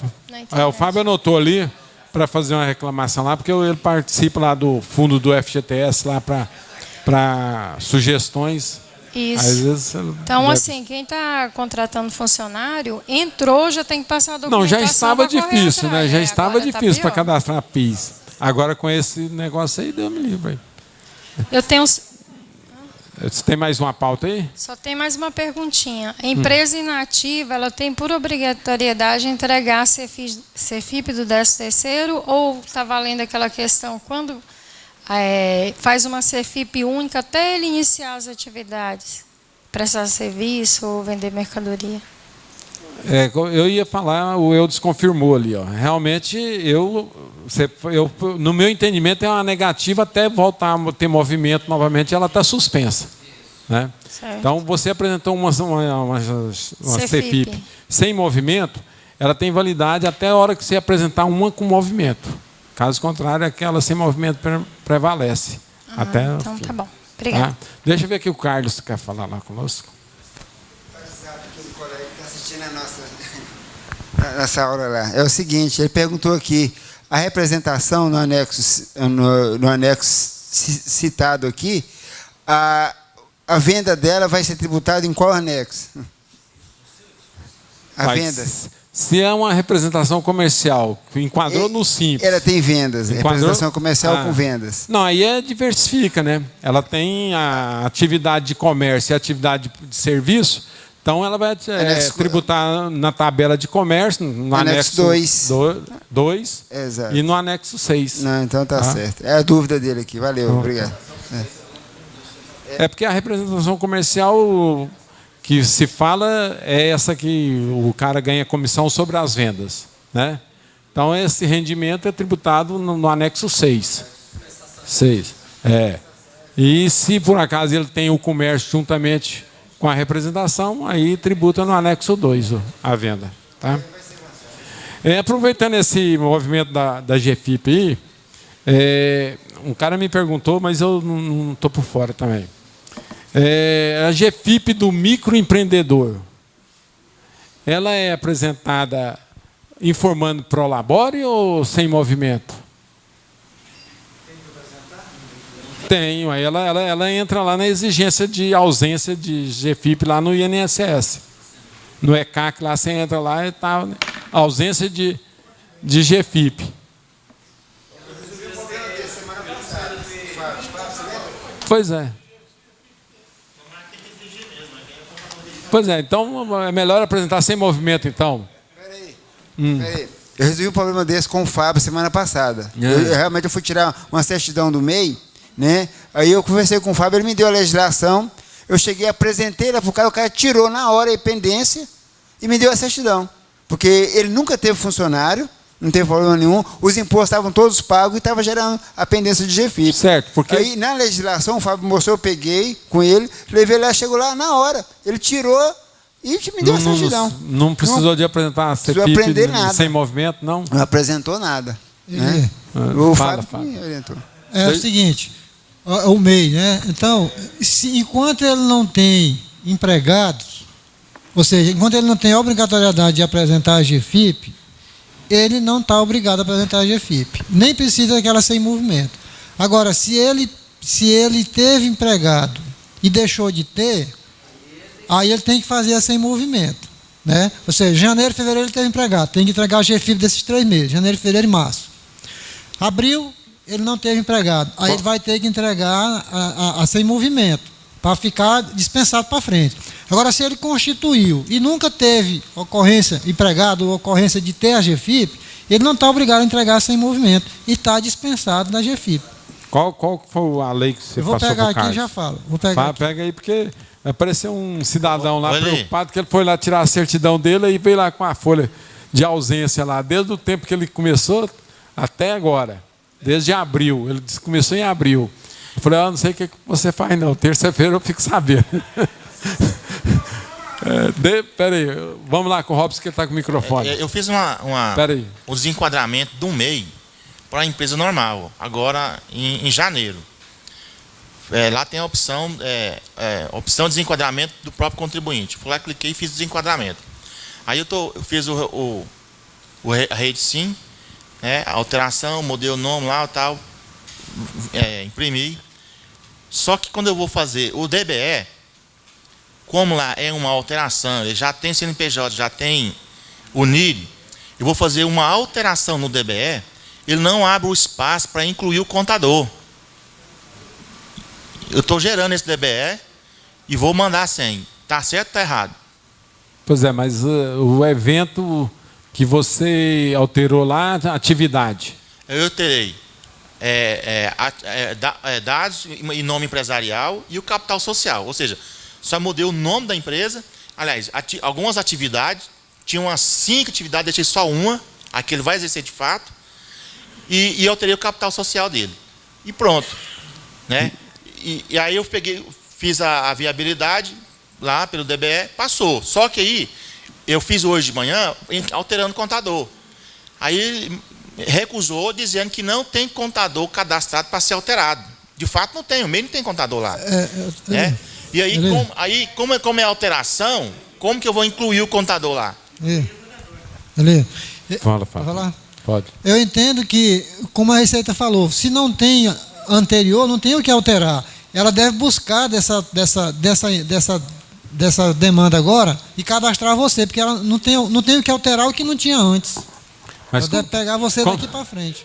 O Fábio anotou ali para fazer uma reclamação lá, porque ele participa lá do fundo do FGTS lá para sugestões. Isso. Às vezes, então, assim, quem está contratando funcionário, entrou, já tem que passar a documentação. Não, já estava pra correr difícil, atrás. né? Já estava Agora tá difícil para pior. cadastrar a PIS. Agora com esse negócio aí, Deus me livre. Aí. Eu tenho... Você tem mais uma pauta aí? Só tem mais uma perguntinha. A empresa inativa, ela tem por obrigatoriedade entregar a CEFIP do 13º ou está valendo aquela questão quando faz uma CEFIP única até ele iniciar as atividades? Prestar serviço ou vender mercadoria? Eu ia falar, o Eudes confirmou ali. Ó. Realmente, no meu entendimento, é uma negativa até voltar a ter movimento novamente, ela está suspensa. Né? Então, você apresentou uma CEFIP sem movimento, ela tem validade até a hora que você apresentar uma com movimento. Caso contrário, aquela sem movimento prevalece. Então, tá bom. Obrigada. Tá? Deixa eu ver aqui o Carlos quer falar lá conosco. Nessa aula lá. É o seguinte, ele perguntou aqui, a representação no anexo citado aqui, a venda dela vai ser tributada em qual anexo? Venda. Se é uma representação comercial, enquadrou no simples. Ela tem vendas, representação comercial com vendas. Não, aí diversifica, né? Ela tem a atividade de comércio e a atividade de serviço. Então, ela vai tributar na tabela de comércio, no anexo 2 e no anexo 6. Não, então tá certo. É a dúvida dele aqui. Valeu, obrigado. É porque a representação comercial que se fala é essa que o cara ganha comissão sobre as vendas. Né? Então, esse rendimento é tributado no anexo 6. E se, por acaso, ele tem o comércio juntamente com a representação, aí tributa no anexo 2 a venda. Tá? Aproveitando esse movimento da GFIP aí, um cara me perguntou, mas eu não estou por fora também. A GFIP do microempreendedor, ela é apresentada informando pro labore ou sem movimento? Tenho, aí ela entra lá na exigência de ausência de GFIP lá no INSS. No ECAC lá você entra lá e está ausência de GFIP. Pois é. Então é melhor apresentar sem movimento, então. Peraí. Eu resolvi um problema desse com o Fábio semana passada. Realmente eu fui tirar uma certidão do MEI, né? Aí eu conversei com o Fábio, ele me deu a legislação, eu cheguei, apresentei ela para o cara tirou na hora a pendência e me deu a certidão. Porque ele nunca teve funcionário, não teve problema nenhum, os impostos estavam todos pagos e estava gerando a pendência de GFIP. Certo, porque... Aí na legislação, o Fábio mostrou, eu peguei com ele, levei lá, chegou lá na hora, ele tirou e me deu a certidão. Não precisou de apresentar a CEFIP sem movimento, não? Não apresentou nada. Né? O Fábio orientou. É o seguinte, o MEI, né? Então, enquanto ele não tem empregados, ou seja, enquanto ele não tem a obrigatoriedade de apresentar a GFIP, ele não está obrigado a apresentar a GFIP. Nem precisa que ela seja em movimento. Agora, se ele teve empregado e deixou de ter, aí ele tem que fazer essa em movimento. Né? Ou seja, janeiro, fevereiro ele teve empregado, tem que entregar a GFIP desses 3 meses, janeiro, fevereiro e março. Abril, ele não teve empregado, aí ele vai ter que entregar a sem movimento, para ficar dispensado para frente. Agora, se ele constituiu e nunca teve ocorrência, empregado ou ocorrência de ter a GFIP, ele não está obrigado a entregar sem movimento e está dispensado da GFIP. Qual foi a lei que você passou para o Carlos? Vou pegar aqui e já falo. Pega aí, porque apareceu um cidadão lá preocupado que ele foi lá tirar a certidão dele e veio lá com a folha de ausência lá, desde o tempo que ele começou até agora, desde abril. Ele disse que começou em abril. Eu falei, não sei o que você faz não, terça-feira eu fico sabendo. Peraí, vamos lá com o Robson que ele está com o microfone. Eu fiz um desenquadramento do MEI para a empresa normal, agora em janeiro. Lá tem a opção de desenquadramento do próprio contribuinte. Fui lá, cliquei e fiz o desenquadramento. Aí eu fiz a rede sim, a alteração, mudei o nome lá e tal, imprimi. Só que quando eu vou fazer o DBE, como lá é uma alteração, ele já tem CNPJ, já tem o NID, eu vou fazer uma alteração no DBE, ele não abre o espaço para incluir o contador. Eu estou gerando esse DBE e vou mandar 100. Está certo ou está errado? Pois é, mas o evento que você alterou lá, a atividade. Eu alterei dados e nome empresarial e o capital social. Ou seja, só mudei o nome da empresa. Aliás, algumas atividades, tinha umas 5 atividades, deixei só uma, a que ele vai exercer de fato, e alterei o capital social dele. E pronto. Né? E aí eu fiz a viabilidade lá pelo DBE, passou. Só que aí eu fiz hoje de manhã alterando o contador. Aí ele recusou, dizendo que não tem contador cadastrado para ser alterado. De fato não tem, o MEI não tem contador lá. E aí, como é alteração, como que eu vou incluir o contador lá? Fala. Pode. Eu entendo que, como a Receita falou, se não tem anterior, não tem o que alterar. Ela deve buscar dessa demanda agora e cadastrar você, porque ela não tem o que alterar o que não tinha antes. Mas ela deve pegar você daqui para frente.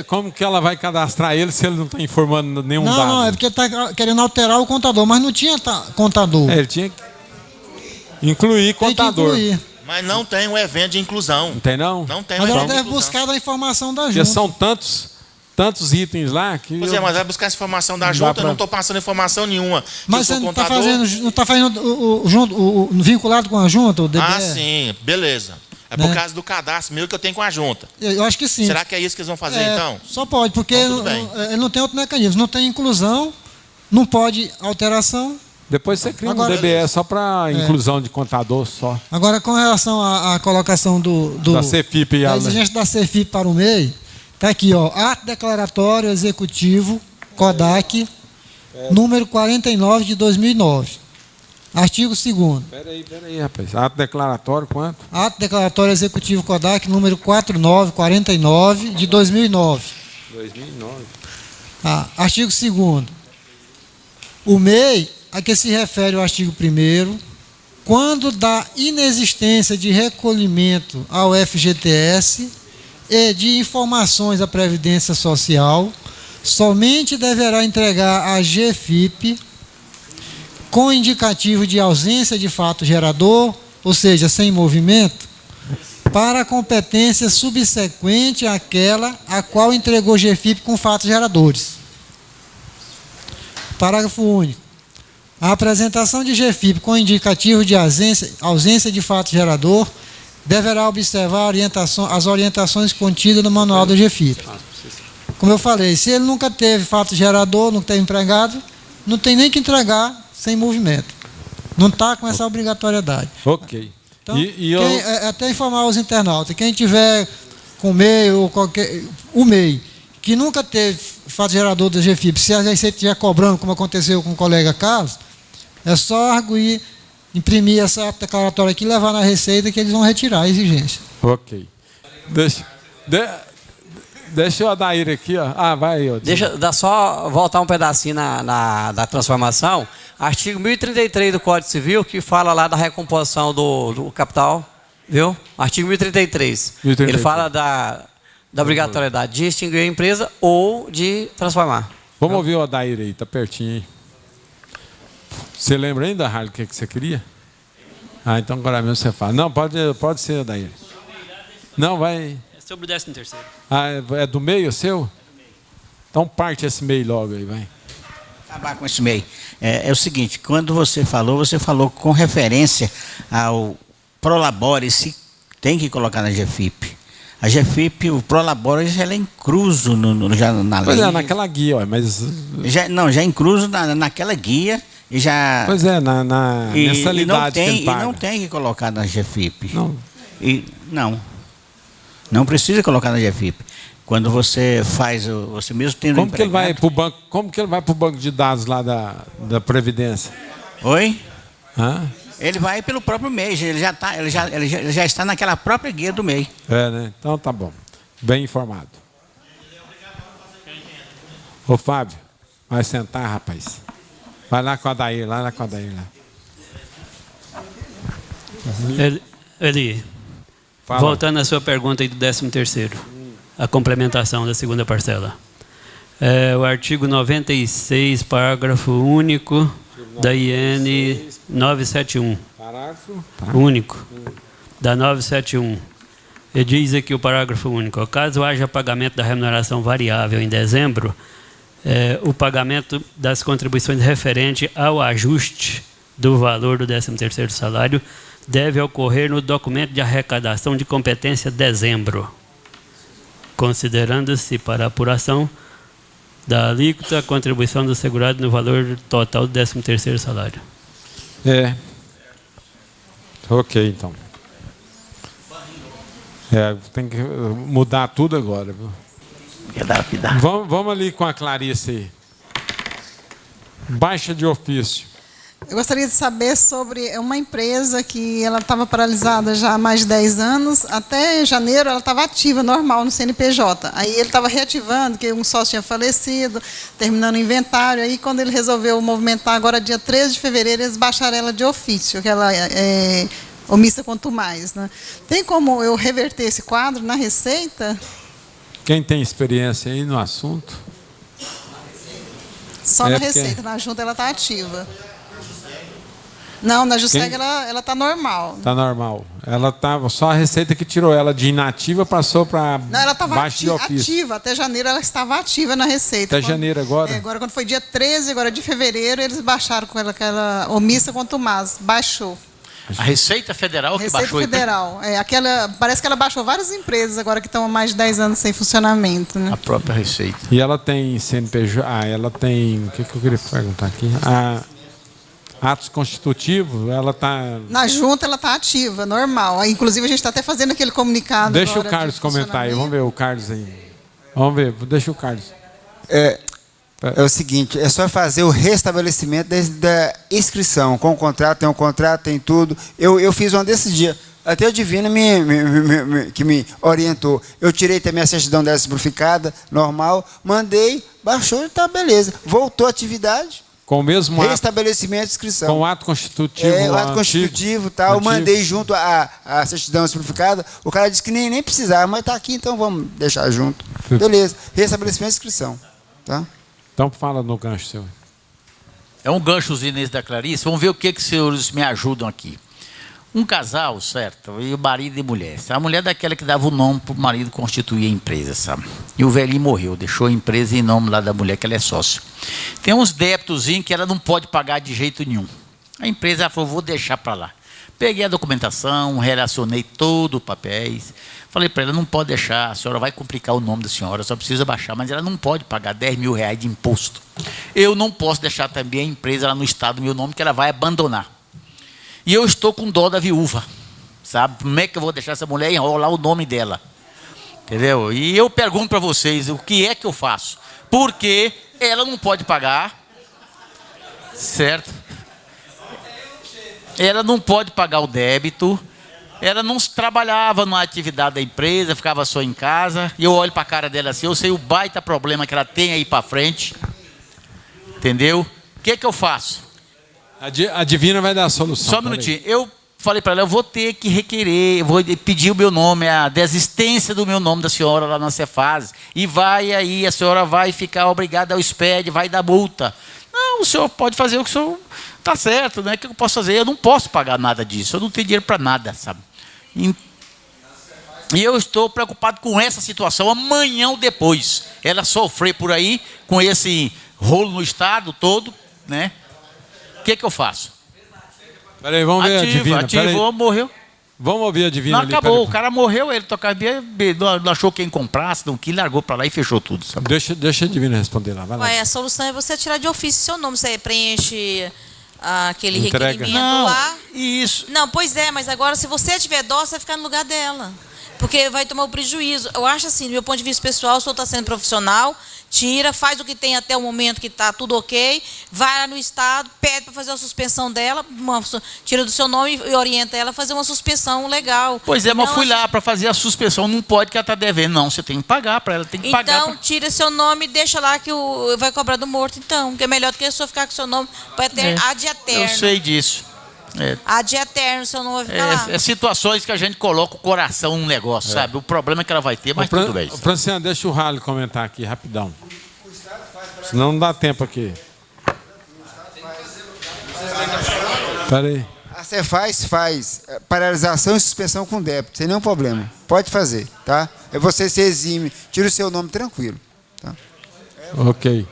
Como que ela vai cadastrar ele se ele não está informando nenhum dado? Não, é porque está querendo alterar o contador, mas não tinha contador. Ele tinha que incluir contador. Mas não tem um evento de inclusão. Não tem não? Não tem mas ela evento deve buscar da informação da junta. Porque são tantos itens lá que... Pois mas vai buscar essa informação da junta, eu não estou passando informação nenhuma. Mas você não está fazendo o vinculado com a junta, o DBE? Ah, sim, beleza. É por causa do cadastro meu que eu tenho com a junta. Eu acho que sim. Será que é isso que eles vão fazer então? Só pode, porque ele não tem outro mecanismo. Não tem inclusão, não pode alteração. Depois você cria um DBE só para inclusão de contador só. Agora, com relação à colocação da CFIP, da exigência da CFIP para o MEI, está aqui, ato declaratório executivo CODAC, número 49 de 2009. Artigo 2º. Peraí, rapaz. Ato declaratório quanto? Ato declaratório executivo CODAC, número 4949 de 2009. 2009. Artigo 2º. O MEI, a que se refere o artigo 1º, quando da inexistência de recolhimento ao FGTS e de informações à Previdência Social, somente deverá entregar a GFIP com indicativo de ausência de fato gerador, ou seja, sem movimento, para a competência subsequente àquela a qual entregou GFIP com fatos geradores. Parágrafo único. A apresentação de GFIP com indicativo de ausência de fato gerador deverá observar as orientações contidas no manual do GFIP. Como eu falei, se ele nunca teve fato gerador, nunca teve empregado, não tem nem que entregar sem movimento. Não está com essa obrigatoriedade. Ok. Então, até informar os internautas, quem tiver com o MEI ou o MEI, que nunca teve fato gerador da GFIP, se a Receita estiver cobrando, como aconteceu com o colega Carlos, é só arguir, imprimir essa declaratória aqui e levar na Receita que eles vão retirar a exigência. Ok. Deixa o Adair aqui, ó. Ah, vai. Dá só voltar um pedacinho da transformação. Artigo 1033 do Código Civil, que fala lá da recomposição do capital, viu? Artigo 1033. Ele fala da obrigatoriedade de extinguir a empresa ou de transformar. Vamos ouvir o Adair aí, tá pertinho aí. Você lembra ainda, Harley, o que você queria? Ah, então agora mesmo você fala. Não, pode ser, Adair. Não, vai... É sobre o 13º. Ah, é do meio o seu? Então parte esse meio logo aí, vai. Acabar com esse meio. É o seguinte, quando você falou com referência ao Prolabore, se tem que colocar na GFIP. A GFIP, o Prolabore já é incluso já na lei. Pois é, naquela guia, mas... Já é incluso naquela guia e já... Pois é, na mensalidade que ele paga. E não tem que colocar na GFIP. Não. Não precisa colocar na GFIP. Quando você faz, você mesmo tem como que ele vai para o banco? Como que ele vai para o banco de dados lá da Previdência? Oi? Hã? Ele vai pelo próprio MEI. Ele já está naquela própria guia do MEI. É, né? Então tá bom. Bem informado. Ô Fábio, vai sentar, rapaz. Vai lá com a Adair, lá com a Adair lá. Eli, voltando à sua pergunta aí do 13º, a complementação da segunda parcela. O artigo 96, parágrafo único da IN 971. Parágrafo único da 971. Ele diz aqui o parágrafo único. Caso haja pagamento da remuneração variável em dezembro, o pagamento das contribuições referente ao ajuste do valor do 13º salário deve ocorrer no documento de arrecadação de competência dezembro, considerando-se para apuração da alíquota a contribuição do segurado no valor total do 13º salário. Ok, então. Tem que mudar tudo agora, viu? Vamos ali com a Clarice aí. Baixa de ofício. Eu gostaria de saber sobre uma empresa que ela estava paralisada já há mais de 10 anos. Até janeiro ela estava ativa, normal, no CNPJ. Aí ele estava reativando, que um sócio tinha falecido, terminando o inventário. Aí quando ele resolveu movimentar, agora dia 13 de fevereiro, eles baixaram ela de ofício, que ela é omissa quanto mais. Né? Tem como eu reverter esse quadro na Receita? Quem tem experiência aí no assunto? Só na Receita, na Junta ela está ativa. Não, na Justeg ela está normal. Está normal. Ela estava só a Receita que tirou ela de inativa, passou para baixo de ofício. Ativa, até janeiro ela estava ativa na Receita. Até janeiro agora? Agora quando foi dia 13, agora de fevereiro, eles baixaram com aquela omissa quanto mais, baixou. A Receita Federal que baixou? Receita Federal. Parece que ela baixou várias empresas agora que estão há mais de 10 anos sem funcionamento. Né? A própria Receita. E ela tem CNPJ, ela tem... O que eu queria perguntar aqui? Atos constitutivos, ela está... Na Junta ela está ativa, normal. Inclusive a gente está até fazendo aquele comunicado. Deixa o Carlos comentar aí, vamos ver o Carlos aí. Vamos ver, deixa o Carlos. É o seguinte, é só fazer o restabelecimento da inscrição. Com o contrato, tem um contrato, tem tudo. Eu fiz uma desses dias. Até o Divino que me orientou. Eu tirei também a certidão dela simplificada, normal, mandei, baixou e tá beleza. Voltou a atividade. Com o mesmo restabelecimento de inscrição. Com o ato constitutivo. O ato constitutivo, tal. Mandei junto a certidão simplificada. O cara disse que nem precisava, mas está aqui, então vamos deixar junto. Beleza. Restabelecimento de inscrição. Tá? Então fala no gancho seu. É um ganchozinho nesse da Clarice. Vamos ver o que os senhores me ajudam aqui. Um casal, certo? E o marido e mulher. A mulher é daquela que dava o nome para o marido constituir a empresa, sabe? E o velhinho morreu, deixou a empresa em nome lá da mulher, que ela é sócio. Tem uns débitozinhos que ela não pode pagar de jeito nenhum. A empresa falou, vou deixar para lá. Peguei a documentação, relacionei todos os papéis. Falei para ela, não pode deixar, a senhora vai complicar o nome da senhora, só precisa baixar, mas ela não pode pagar 10 mil reais de imposto. Eu não posso deixar também a empresa lá no estado do meu nome, que ela vai abandonar. E eu estou com dó da viúva, sabe? Como é que eu vou deixar essa mulher enrolar o nome dela? Entendeu? E eu pergunto para vocês, o que é que eu faço? Porque ela não pode pagar, certo? Ela não pode pagar o débito, ela não trabalhava numa atividade da empresa, ficava só em casa, e eu olho para a cara dela assim, eu sei o baita problema que ela tem aí para frente, entendeu? O que é que eu faço? A Divina vai dar a solução. Só um minutinho, eu falei para ela, eu vou ter que requerer, eu vou pedir o meu nome, a desistência do meu nome da senhora lá na Cefaz, e vai aí, a senhora vai ficar obrigada ao SPED, vai dar multa. Não, o senhor pode fazer o que o senhor está certo, né? O que eu posso fazer? Eu não posso pagar nada disso, eu não tenho dinheiro para nada, sabe? E eu estou preocupado com essa situação, amanhã ou depois, ela sofrer por aí, com esse rolo no estado todo, né? O que eu faço? Peraí, vamos ver a Divina. Ativou, morreu. Vamos ouvir a Divina não, ali. Acabou, peraí. o cara morreu, ele tocava, não achou quem comprasse, não quis, largou para lá e fechou tudo. Sabe? Deixa a Divina responder lá, vai lá. Ué, a solução é você tirar de ofício seu nome, você preenche aquele Entrega. requerimento Não, lá. Isso. Não, pois é, mas agora se você tiver dó, você vai ficar no lugar dela. Porque vai tomar o prejuízo. Eu acho assim, do meu ponto de vista pessoal, o senhor está sendo profissional, tira, faz o que tem até o momento que está tudo ok, vai lá no Estado, pede para fazer a suspensão dela, tira do seu nome e orienta ela a fazer uma suspensão legal. Pois é, mas Não, fui lá para fazer a suspensão, não pode que ela está devendo, não, você tem que pagar para ela, tem que pagar. Então, tira seu nome e deixa lá que vai cobrar do morto, então, que é melhor do que a pessoa ficar com seu nome ad eterno. Eu sei disso. Ad eterno, seu nome vai ficar lá. É situações que a gente coloca o coração no negócio, sabe? O problema é que ela vai ter, mas tudo bem. Franciano, deixa o Rally comentar aqui, rapidão. Senão não dá tempo aqui. Peraí. A Cefaz faz paralisação e suspensão com débito, sem nenhum problema. Pode fazer, tá? É você se exime, tira o seu nome tranquilo. Tá? Ok.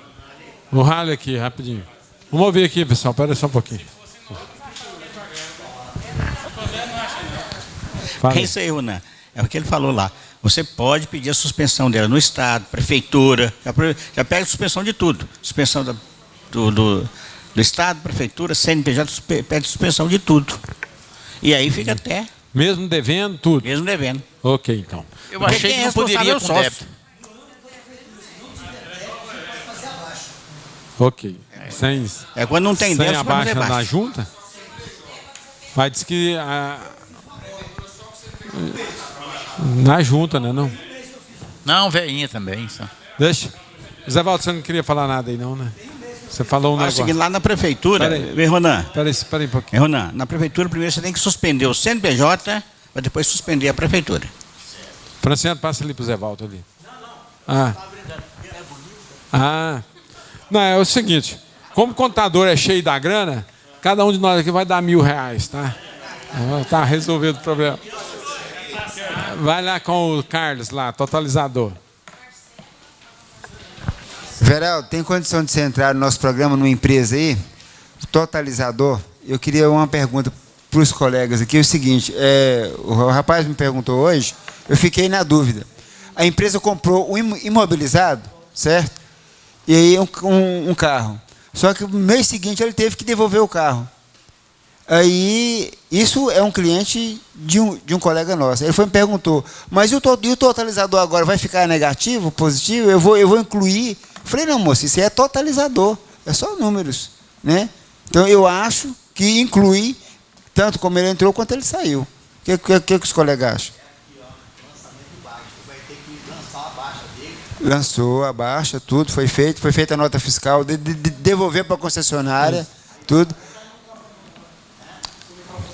O Rally aqui, rapidinho. Vamos ouvir aqui, pessoal. Pera só um pouquinho. É isso aí, Ronan. É o que ele falou lá. Você pode pedir a suspensão dela no Estado, Prefeitura, já pega a suspensão de tudo. Suspensão do Estado, Prefeitura, CNPJ, pede suspensão de tudo. E aí fica até... Mesmo devendo tudo? Mesmo devendo. Ok, então. Eu achei que não poderia com débito. Ok. Sem, quando não tem débito, sem abaixa na junta? Mas diz que... Na junta, né? Não? Não, velhinha também. Só. Deixa. Zé Valdo, você não queria falar nada aí, não, né? Você falou um negócio. Seguinte, lá na prefeitura, Ronan. Peraí um pouquinho. Ronan, na prefeitura, primeiro você tem que suspender o CNPJ, para depois suspender a prefeitura. Franciano, passa ali pro Zé Valdo ali. Não, é o seguinte. Como o contador é cheio da grana, cada um de nós aqui vai dar R$1.000, tá? Tá resolvido o problema. Vai lá com o Carlos lá, totalizador. Veraldo, tem condição de você entrar no nosso programa, numa empresa aí? Totalizador. Eu queria uma pergunta para os colegas aqui. É o seguinte, o rapaz me perguntou hoje, eu fiquei na dúvida. A empresa comprou um imobilizado, certo? E aí um carro. Só que no mês seguinte ele teve que devolver o carro. Aí, isso é um cliente de um colega nosso. Ele foi me perguntou, mas e o totalizador agora vai ficar negativo, positivo? Eu vou incluir. Eu falei, não, moço, isso é totalizador, é só números, né? Então, eu acho que inclui, tanto como ele entrou, quanto ele saiu. O que os colegas acham? Lançou a baixa, tudo foi feita a nota fiscal, devolver para a concessionária, tudo.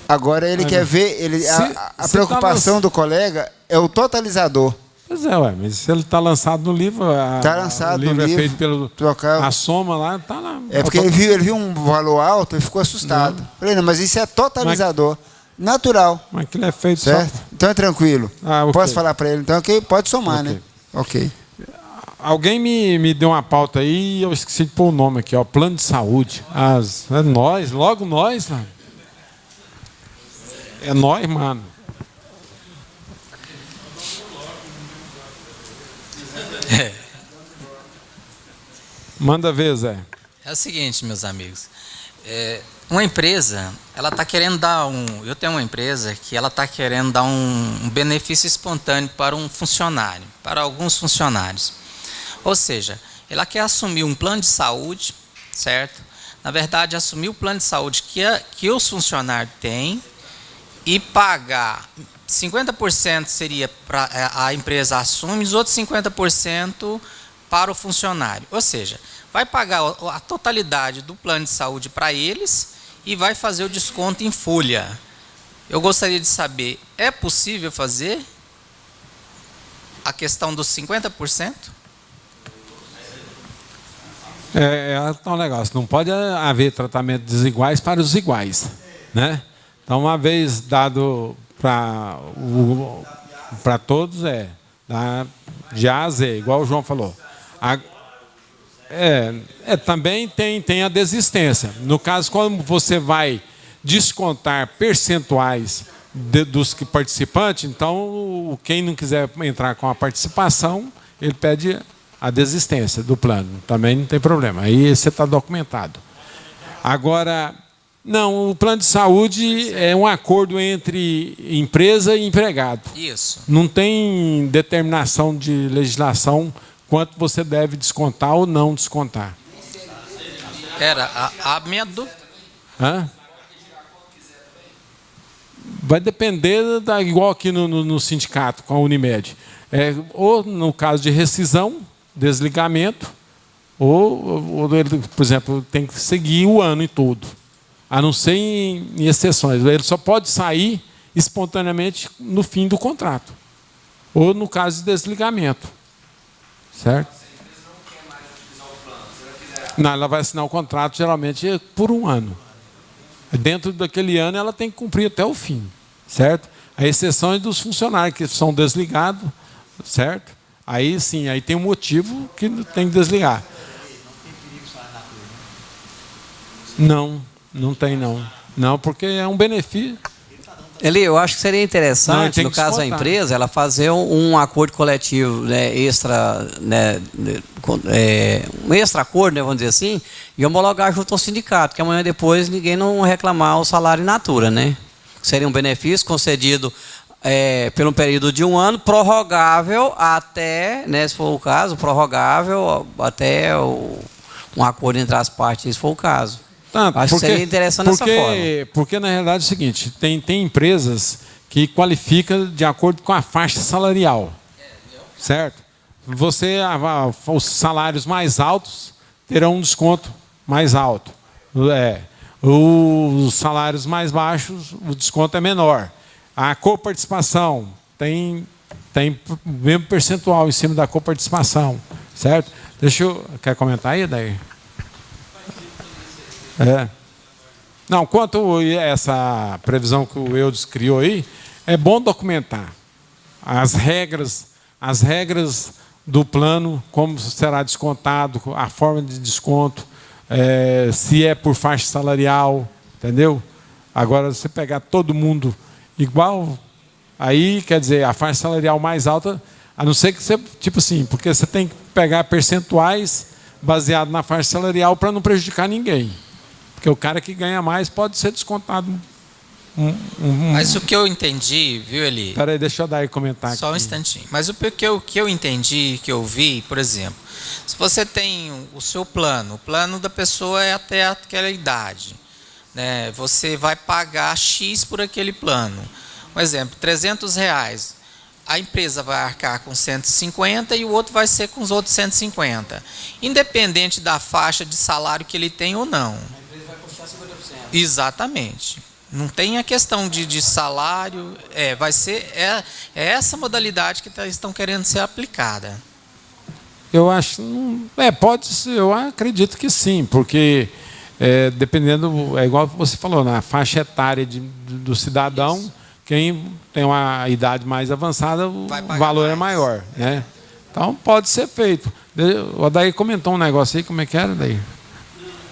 Agora ele quer ver, a preocupação do colega é o totalizador. Pois é, mas se ele está lançado no livro, o livro é feito pelo a soma lá, está lá. É porque ele viu um valor alto e ficou assustado. Falei, não, mas isso é totalizador, natural. Mas aquilo é feito certo? Só... Então é tranquilo. Okay. Posso falar para ele? Então, ok? Pode somar, né? Ok. Alguém me deu uma pauta aí e eu esqueci de pôr o nome aqui, ó, plano de saúde. Nós, logo nós, mano. É nós, mano. Manda ver, Zé. É o seguinte, meus amigos. Uma empresa, ela está querendo dar eu tenho uma empresa que ela está querendo dar um benefício espontâneo para um funcionário, para alguns funcionários. Ou seja, ela quer assumir um plano de saúde, certo? Na verdade, assumir o plano de saúde que os funcionários têm e pagar 50% seria para a empresa assume, os outros 50% para o funcionário. Ou seja, vai pagar a totalidade do plano de saúde para eles e vai fazer o desconto em folha. Eu gostaria de saber, é possível fazer a questão dos 50%? É um negócio, não pode haver tratamento desiguais para os iguais, né? Então, uma vez dado para todos, de A a Z, igual o João falou. Também tem a desistência. No caso, quando você vai descontar percentuais dos participantes, então quem não quiser entrar com a participação, ele pede a desistência do plano. Também não tem problema. Aí você está documentado. Agora, não, o plano de saúde é um acordo entre empresa e empregado. Isso. Não tem determinação de legislação quanto você deve descontar ou não descontar. Era a minha dúvida. Vai depender, igual aqui no sindicato, com a Unimed. Ou no caso de rescisão, desligamento, ou ele, por exemplo, tem que seguir o ano em todo. A não ser em exceções. Ele só pode sair espontaneamente no fim do contrato. Ou no caso de desligamento. Certo? Não, ela vai assinar o contrato geralmente por um ano. Dentro daquele ano ela tem que cumprir até o fim. Certo? A exceção é dos funcionários que são desligados. Certo? Aí sim, aí tem um motivo que tem que desligar. Não tem não. Não, porque é um benefício. Eu acho que seria interessante, no caso da empresa, ela fazer um acordo coletivo, né, um extra acordo, né, vamos dizer assim, e homologar junto ao sindicato, que amanhã depois ninguém não reclamar o salário in natura, né? Seria um benefício concedido pelo período de um ano, prorrogável até, né, se for o caso, prorrogável até um acordo entre as partes, se for o caso. Acho que seria interessante dessa forma. Porque, na realidade, é o seguinte, tem empresas que qualificam de acordo com a faixa salarial. Certo? Os salários mais altos terão um desconto mais alto. Os salários mais baixos, o desconto é menor. A coparticipação tem o mesmo percentual em cima da coparticipação. Certo? Quer comentar aí, Daí? Não, quanto a essa previsão que o Eudes criou aí, é bom documentar as regras do plano, como será descontado, a forma de desconto, se é por faixa salarial, entendeu? Agora, você pegar todo mundo igual, aí, quer dizer, a faixa salarial mais alta, a não ser que você, tipo assim, porque você tem que pegar percentuais baseados na faixa salarial para não prejudicar ninguém. Porque o cara que ganha mais pode ser descontado. Mas o que eu entendi, viu, Eli? Espera aí, deixa eu dar aí comentar aqui. Só um instantinho. Mas o que eu entendi, que eu vi, por exemplo, se você tem o seu plano, o plano da pessoa é até aquela idade, né? Você vai pagar X por aquele plano. Um exemplo, R$300. A empresa vai arcar com 150 e o outro vai ser com os outros 150. Independente da faixa de salário que ele tem ou não. Exatamente. Não tem a questão de salário, vai ser essa modalidade que estão querendo ser aplicada. Eu acho, pode ser, eu acredito que sim, porque dependendo, é igual você falou, na faixa etária do cidadão, quem tem uma idade mais avançada, o valor é maior, né? Então pode ser feito. O Adair comentou um negócio aí, como é que era, Adair?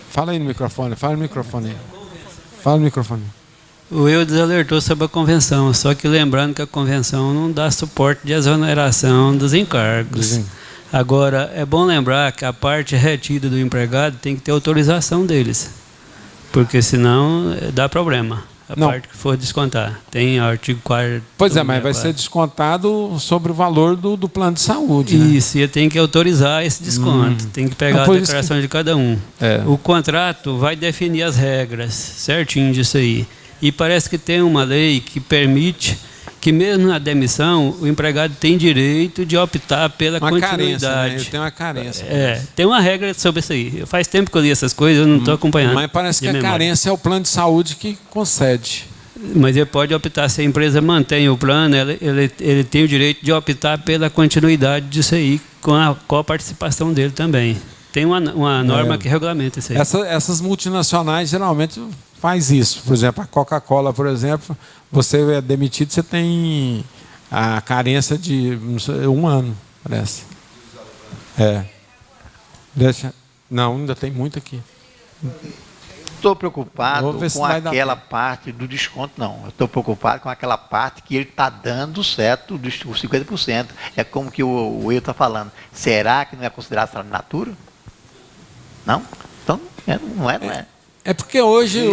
Fala aí no microfone, fala no microfone. Fala no microfone. O Eudes alertou sobre a convenção, só que lembrando que a convenção não dá suporte de exoneração dos encargos. Agora, é bom lembrar que a parte retida do empregado tem que ter autorização deles porque senão dá problema. A Não. parte que for descontar. Tem artigo 4º. Pois é, mas vai ser descontado sobre o valor do plano de saúde. Né? Isso, e tem que autorizar esse desconto. Tem que pegar a declaração de cada um. O contrato vai definir as regras certinho disso aí. E parece que tem uma lei que permite que mesmo na demissão o empregado tem direito de optar pela continuidade. Carência, né? Tem uma carência. Tem uma regra sobre isso aí. Faz tempo que eu li essas coisas, eu não estou acompanhando. Mas parece que a carência é o plano de saúde que concede. Mas ele pode optar, se a empresa mantém o plano, ele tem o direito de optar pela continuidade disso aí, com a participação dele também. Tem uma norma que regulamenta isso aí. Essas multinacionais geralmente faz isso. Por exemplo, a Coca-Cola, por exemplo, você é demitido, você tem a carência de 1 ano, parece. Não, ainda tem muito aqui. Estou preocupado com aquela parte do desconto, não. Eu estou preocupado com aquela parte que ele está dando certo, dos 50%. É como que o Will está falando. Será que não é considerado salário in natura? Não? Então, não é. É porque hoje...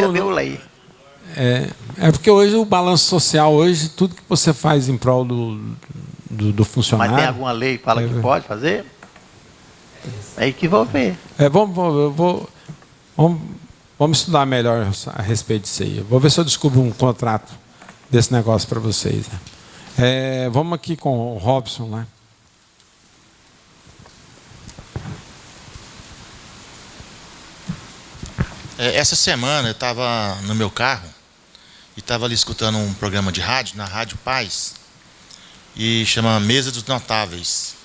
É porque hoje o balanço social, hoje, tudo que você faz em prol do funcionário... Mas tem alguma lei que fala que pode fazer? É aí que vou ver. Vamos estudar melhor a respeito disso aí. Eu vou ver se eu descubro um contrato desse negócio para vocês. Né? Vamos aqui com o Robson lá. Essa semana eu estava no meu carro e estava ali escutando um programa de rádio, na Rádio Paz, e chama Mesa dos Notáveis.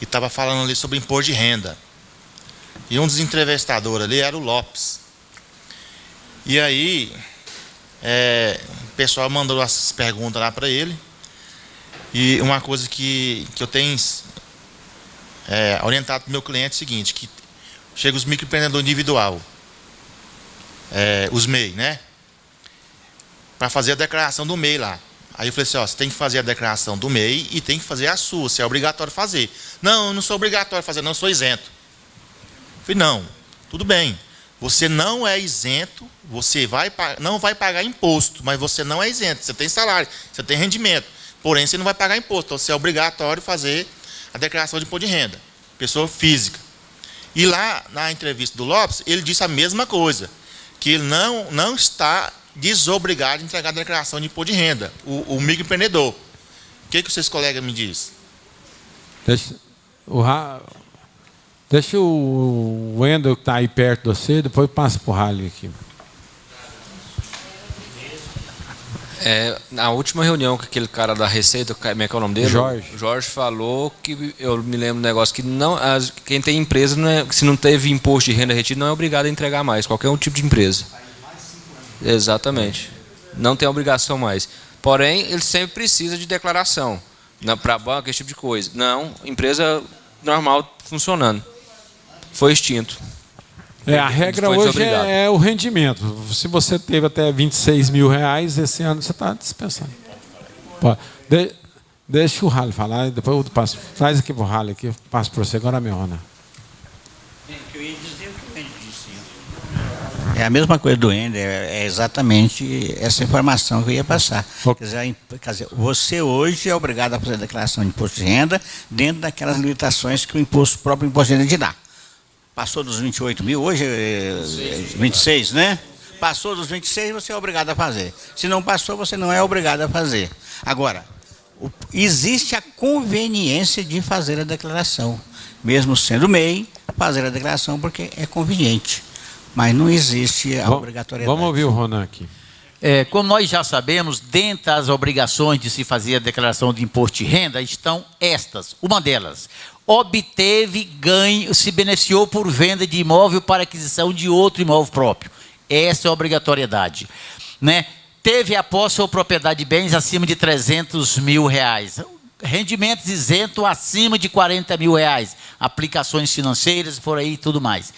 E estava falando ali sobre imposto de renda. E um dos entrevistadores ali era o Lopes. E aí, o pessoal mandou essas perguntas lá para ele. E uma coisa que eu tenho orientado para o meu cliente é o seguinte, que chega os microempreendedores individual, os MEI, né? Para fazer a declaração do MEI lá. Aí eu falei assim, você tem que fazer a declaração do MEI e tem que fazer a sua, se é obrigatório fazer. Não, eu não sou obrigatório fazer, não, eu sou isento. Eu falei, não, tudo bem. Você não é isento, você não vai pagar imposto, mas você não é isento. Você tem salário, você tem rendimento, porém você não vai pagar imposto. Então você é obrigatório fazer a declaração de imposto de renda, pessoa física. E lá na entrevista do Lopes, ele disse a mesma coisa, que ele não está desobrigado de entregar a declaração de imposto de renda, o microempreendedor. O que vocês colegas me dizem? Deixa o Wendel, que está aí perto de você, depois passa para o Rally aqui. Na última reunião com aquele cara da Receita, como é que é o nome dele? Jorge falou que, eu me lembro do negócio, que quem tem empresa, se não teve imposto de renda retido, não é obrigado a entregar mais, qualquer um tipo de empresa. Exatamente. Não tem obrigação mais. Porém, ele sempre precisa de declaração. Para banco, esse tipo de coisa. Não, empresa normal funcionando. Foi extinto. A regra hoje é o rendimento. Se você teve até 26 mil reais, esse ano você está dispensando. Deixa o Rally falar, depois eu passo. Traz aqui para o Rally, aqui, eu passo para você agora, minha honra. É a mesma coisa do Ender, é exatamente essa informação que eu ia passar. Quer dizer, você hoje é obrigado a fazer a declaração de imposto de renda dentro daquelas limitações que o próprio imposto de renda te dá. Passou dos 28 mil, hoje é 26, né? Passou dos 26, você é obrigado a fazer. Se não passou, você não é obrigado a fazer. Agora, existe a conveniência de fazer a declaração. Mesmo sendo MEI, fazer a declaração porque é conveniente. Mas não existe a obrigatoriedade. Vamos ouvir o Ronan aqui. Como nós já sabemos, dentre as obrigações de se fazer a declaração de imposto de renda estão estas. Uma delas, obteve ganho, se beneficiou por venda de imóvel para aquisição de outro imóvel próprio. Essa é a obrigatoriedade. Né? Teve a posse ou propriedade de bens acima de 300 mil reais. Rendimentos isentos acima de 40 mil reais. Aplicações financeiras, por aí e tudo mais.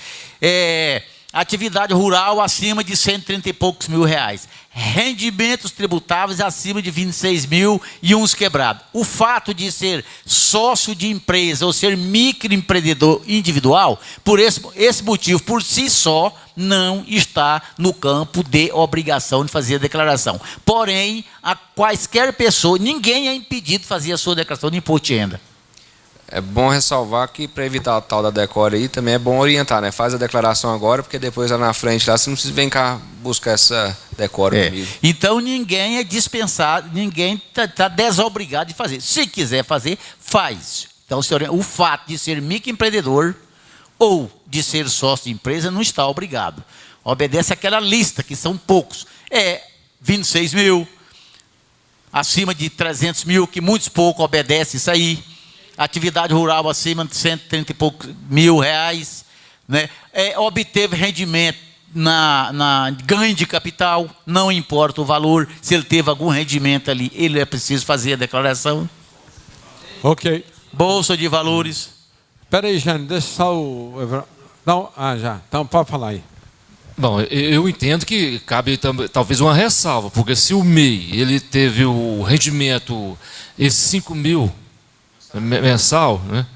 atividade rural acima de 130 e poucos mil reais, rendimentos tributáveis acima de 26 mil e uns quebrados. O fato de ser sócio de empresa ou ser microempreendedor individual, por esse motivo, por si só, não está no campo de obrigação de fazer a declaração. Porém, a quaisquer pessoa, ninguém é impedido de fazer a sua declaração de imposto de renda. É bom ressalvar que, para evitar a tal da decora aí, também é bom orientar, né? Faz a declaração agora, porque depois lá na frente, lá, você não precisa vir cá buscar essa decora comigo. Então, ninguém é dispensado, ninguém está desobrigado de fazer. Se quiser fazer, faz. Então, o fato de ser microempreendedor ou de ser sócio de empresa não está obrigado. Obedece àquela lista, que são poucos. 26 mil, acima de 300 mil, que muitos poucos obedecem isso aí. Atividade rural acima de 130 e poucos mil reais, né? Obteve rendimento na ganho de capital, não importa o valor, se ele teve algum rendimento ali, ele é preciso fazer a declaração. Ok. Bolsa de valores. Espera aí, Jane, deixa só o... Não, já. Então, pode falar aí. Bom, eu entendo que cabe talvez uma ressalva, porque se o MEI ele teve o rendimento, esses 5 mil mensal, né?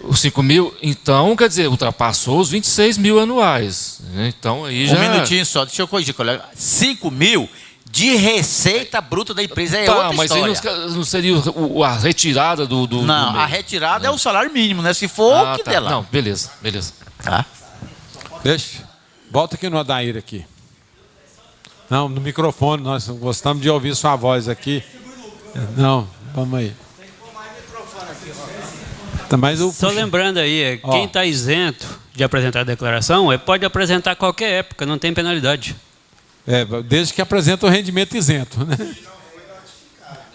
Os 5 mil, então, quer dizer, ultrapassou os 26 mil anuais. Né? Então, aí já... Um minutinho só, deixa eu corrigir, colega. 5 mil de receita bruta da empresa é outra história. Mas aí não seria a retirada do Não, do a retirada é o salário mínimo, né? Se for, que der lá. Não, beleza. Tá. Deixa. Volta aqui no Adair aqui. Não, no microfone, nós gostamos de ouvir sua voz aqui. Não, vamos aí. Só lembrando aí, quem está isento de apresentar a declaração, pode apresentar a qualquer época, não tem penalidade. Desde que apresenta o rendimento isento, né?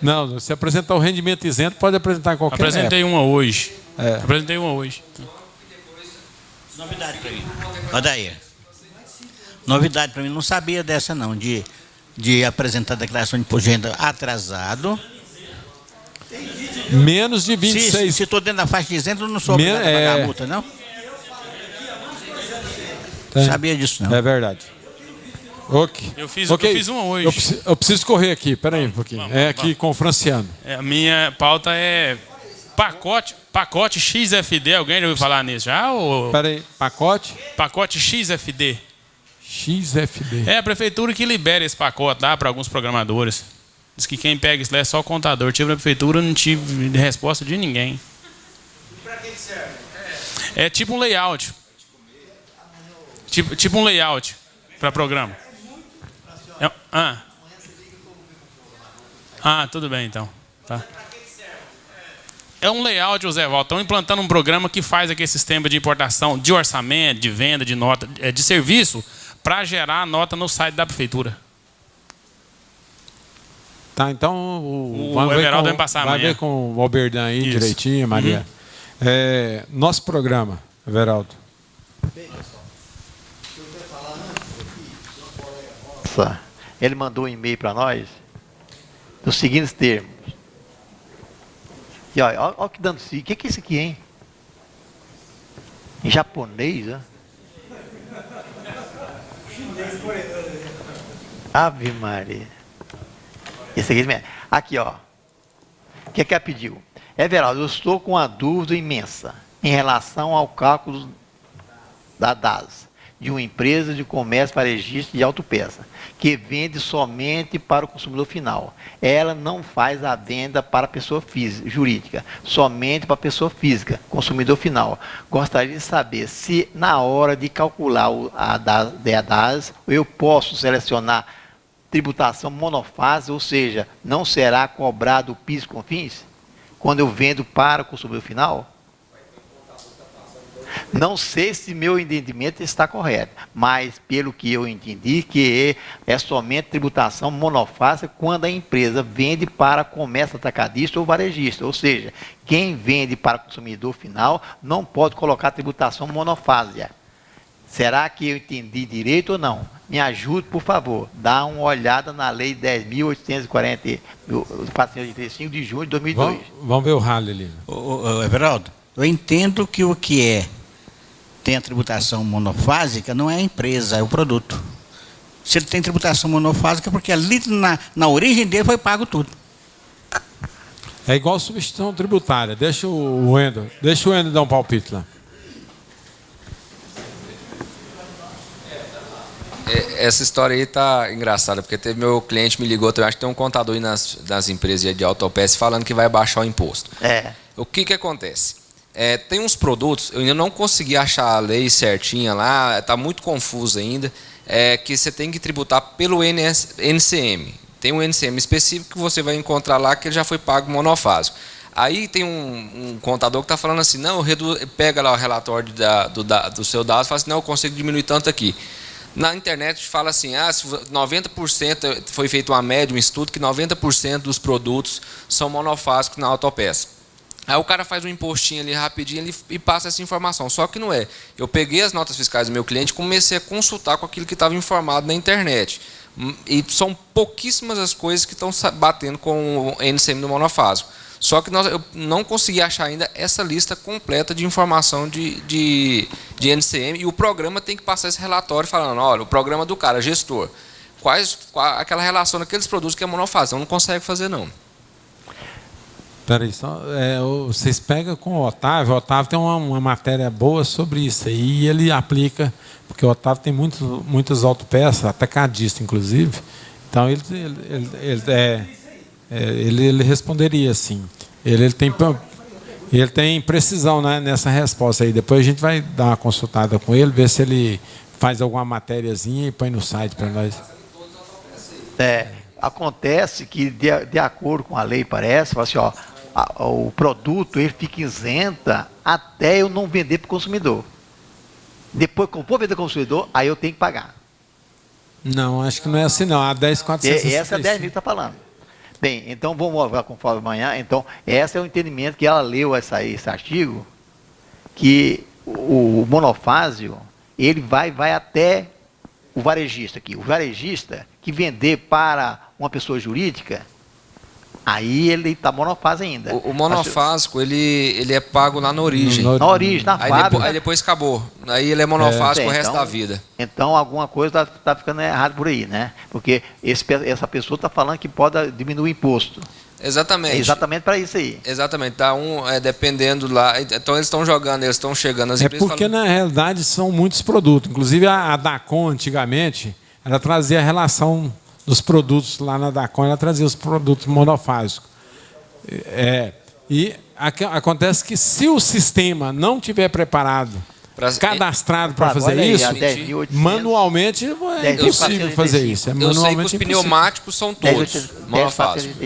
Não, se apresentar o rendimento isento, pode apresentar em qualquer época. Apresentei uma hoje. Apresentei uma hoje. Novidade para mim. Odair. Novidade para mim, não sabia dessa não, de apresentar a declaração de imposto de renda atrasado. Menos de 26. Se estou dentro da faixa de isento, eu não sou obrigado a pagar a multa, não? Não sabia disso, não. É verdade. Ok. Eu fiz uma hoje. Eu preciso correr aqui, peraí um pouquinho. Aqui com o Franciano. A minha pauta é pacote XFD. Alguém já ouviu falar nisso já? Peraí, pacote? Pacote XFD. XFD. É a prefeitura que libera esse pacote lá para alguns programadores. Diz que quem pega isso lá é só o contador. Tive na prefeitura, não tive resposta de ninguém. E para que serve? É tipo um layout. Tipo um layout para programa. Tudo bem então. Tá. É um layout, José Valdo. Estão implantando um programa que faz aquele sistema de importação, de orçamento, de venda, de nota, de serviço, para gerar a nota no site da prefeitura. Tá, então o Everaldo vai passar amanhã. Vai ver com o Alberdan aí direitinho, Maria. Nosso programa, Everaldo. Ele mandou um e-mail para nós nos seguintes termos. E olha que dando o que é isso aqui, hein? Em japonês, né? Ave Maria. Esse aqui mesmo. Aqui, ó. O que é que ela pediu? Everaldo, eu estou com uma dúvida imensa em relação ao cálculo da DAS, de uma empresa de comércio para registro de autopeça, que vende somente para o consumidor final. Ela não faz a venda para a pessoa física, jurídica, somente para a pessoa física, consumidor final. Gostaria de saber se na hora de calcular a DAS, eu posso selecionar tributação monofase, ou seja, não será cobrado o PIS com FINS, quando eu vendo para o consumidor final? Não sei se meu entendimento está correto, mas pelo que eu entendi, que é somente tributação monofásica quando a empresa vende para comércio atacadista ou varejista, ou seja, quem vende para consumidor final não pode colocar tributação monofásica. Será que eu entendi direito ou não? Me ajude, por favor. Dá uma olhada na Lei 10.845 de junho de 2002. Vamos ver o rally ali. Everaldo, eu entendo que o que é tem a tributação monofásica, não é a empresa, é o produto. Se ele tem tributação monofásica, é porque ali na origem dele foi pago tudo. É igual substituição tributária. Deixa o Wendel dar um palpite lá. Essa história aí tá engraçada, porque meu cliente me ligou, eu acho que tem um contador aí nas empresas de autopeça falando que vai baixar o imposto. O que acontece? Tem uns produtos, eu ainda não consegui achar a lei certinha lá, está muito confuso ainda, que você tem que tributar pelo NCM. Tem um NCM específico que você vai encontrar lá que ele já foi pago monofásico. Aí tem um contador que está falando assim, não, pega lá o relatório do seu dado e fala assim, não, eu consigo diminuir tanto aqui. Na internet fala assim, se 90%, foi feito uma média, um estudo, que 90% dos produtos são monofásicos na autopeça. Aí o cara faz um impostinho ali rapidinho e passa essa informação. Só que não é. Eu peguei as notas fiscais do meu cliente e comecei a consultar com aquilo que estava informado na internet. E são pouquíssimas as coisas que estão batendo com o NCM do monofásico. Só que eu não consegui achar ainda essa lista completa de informação de NCM, e o programa tem que passar esse relatório falando, olha, o programa do cara, gestor, aquela relação daqueles produtos que é monofásico, não consegue fazer não. Peraí, vocês pegam com o Otávio tem uma matéria boa sobre isso aí, e ele aplica, porque o Otávio tem muitas autopeças, até cadista inclusive, então ele responderia assim. Ele tem precisão, né, nessa resposta aí. Depois a gente vai dar uma consultada com ele, ver se ele faz alguma matériazinha e põe no site para nós. Acontece que, de acordo com a lei, parece, fala assim, o produto ele fica isenta até eu não vender para o consumidor. Depois que eu vou vender para o consumidor, aí eu tenho que pagar. Não, acho que não é assim não. A 10.465. Essa é a 10.000 que está falando. Bem, então vamos voltar com o Fábio amanhã. Então, esse é o entendimento que ela leu esse artigo, que o monofásio, ele vai até o varejista aqui. O varejista que vender para uma pessoa jurídica, aí ele está monofásico ainda. O monofásico, ele é pago lá na origem. Na origem, na fábrica. Aí depois acabou. Aí ele é monofásico o resto da vida. Então, alguma coisa está ficando errado por aí, né? Porque essa pessoa está falando que pode diminuir o imposto. Exatamente. É exatamente para isso aí. Exatamente. Tá dependendo lá. Então, eles estão jogando, eles estão chegando. As empresas porque, na realidade, são muitos produtos. Inclusive, a Dacom, antigamente, ela trazia a relação dos produtos lá na Dacom, ela trazia os produtos monofásicos. E acontece que se o sistema não tiver preparado, cadastrado para fazer isso, manualmente é impossível fazer isso. Eu sei que os pneumáticos são todos monofásicos.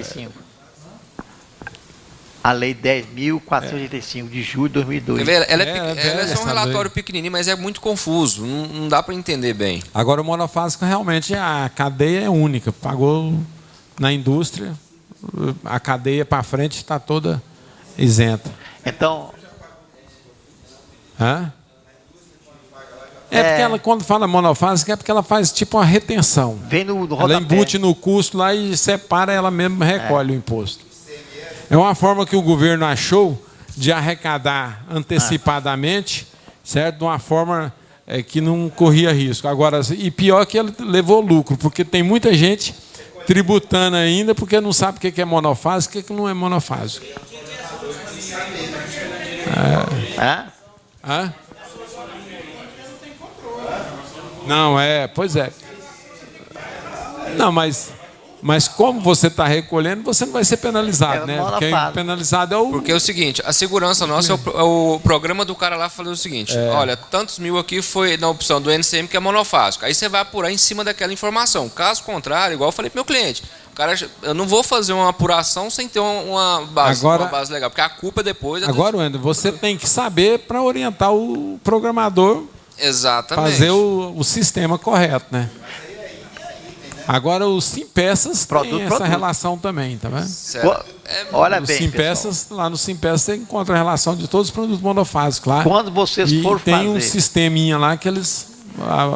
A lei 10.485 de julho de 2002. Ela é só um relatório pequenininho, mas é muito confuso. Não dá para entender bem. Agora, o monofásico, realmente, a cadeia é única. Pagou na indústria, a cadeia para frente está toda isenta. Então... porque ela, quando fala monofásica, é porque ela faz tipo uma retenção. Vem no rodapé. Ela embute no custo lá e separa, ela mesma recolhe o imposto. É uma forma que o governo achou de arrecadar antecipadamente, certo? De uma forma que não corria risco. Agora, e pior que ele levou lucro, porque tem muita gente tributando ainda porque não sabe o que é monofásico e o que não é monofásico. Não, pois é. Não, mas como você está recolhendo, você não vai ser penalizado, né? Porque penalizado é o... Porque é o seguinte, a segurança nossa é o programa do cara lá falou o seguinte, olha, tantos mil aqui foi na opção do NCM que é monofásico. Aí você vai apurar em cima daquela informação. Caso contrário, igual eu falei para o meu cliente, eu não vou fazer uma apuração sem ter uma base legal, porque a culpa é depois... Agora, Wendel, você tem que saber para orientar o programador exatamente fazer o sistema correto, né? Agora, os Simpeças têm essa relação também, tá vendo? Olha bem, Simpeças, lá no Simpeças você encontra a relação de todos os produtos monofásicos lá. Quando vocês for fazer... tem um sisteminha lá que eles...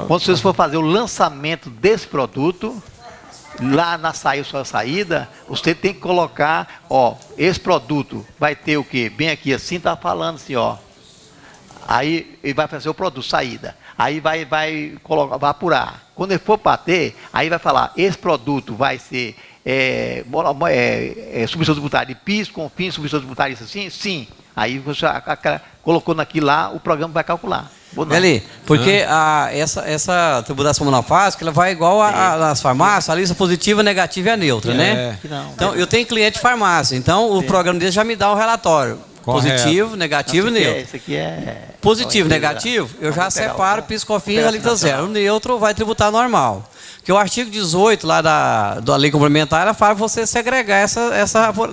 Quando vocês for fazer o lançamento desse produto, lá na sua saída, você tem que colocar, esse produto vai ter o quê? Bem aqui assim, está falando assim, Aí ele vai fazer o produto, saída. Aí vai apurar. Quando ele for bater, aí vai falar, esse produto vai ser submissão tributária de PIS, CONFINS, submissão tributária isso assim? Sim. Aí você colocou naquilo lá, o programa vai calcular. Ali, porque essa tributação monofásica, ela vai igual nas farmácias, a lista positiva, negativa e a neutra, né? Então, eu tenho cliente de farmácia, então o programa dele já me dá um relatório. Positivo, negativo e neutro. Isso aqui é... Positivo, negativo, eu já separo PIS, COFINS, alíquota zero. O neutro vai tributar normal. Porque o artigo 18 lá da lei complementar, ela fala para você segregar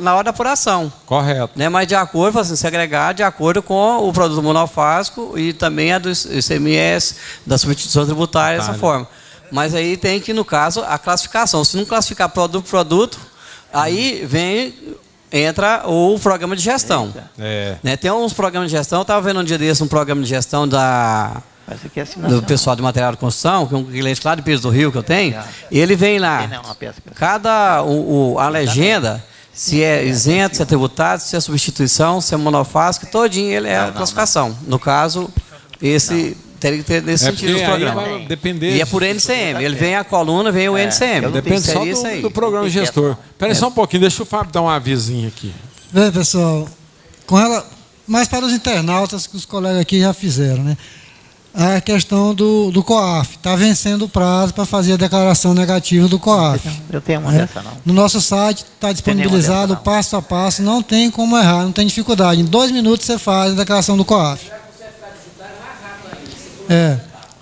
na hora da apuração. Correto. Né? Mas de acordo, assim, segregar de acordo com o produto monofásico e também a do ICMS, da substituição tributária, dessa forma. Mas aí tem que, no caso, a classificação. Se não classificar produto por produto, aí entra o programa de gestão. Né? Tem uns programas de gestão, eu estava vendo um dia desse um programa de gestão do pessoal de material de construção, que é um cliente lá de Pires do Rio que eu tenho, e ele vem lá, a legenda, se é isento, se é tributado, se é substituição, se é monofásico, todinho ele é a classificação. No caso, esse teria que ter nesse sentido do programa. E é por NCM. Ele vem a coluna, vem o NCM. Depende só do programa gestor. Espera aí só um pouquinho, deixa o Fábio dar um avisinho aqui. Bem, pessoal, mais para os internautas que os colegas aqui já fizeram, né? A questão do COAF. Está vencendo o prazo para fazer a declaração negativa do COAF. Eu tenho uma dessa, não. No nosso site está disponibilizado passo a passo, não tem como errar, não tem dificuldade. Em 2 minutos você faz a declaração do COAF.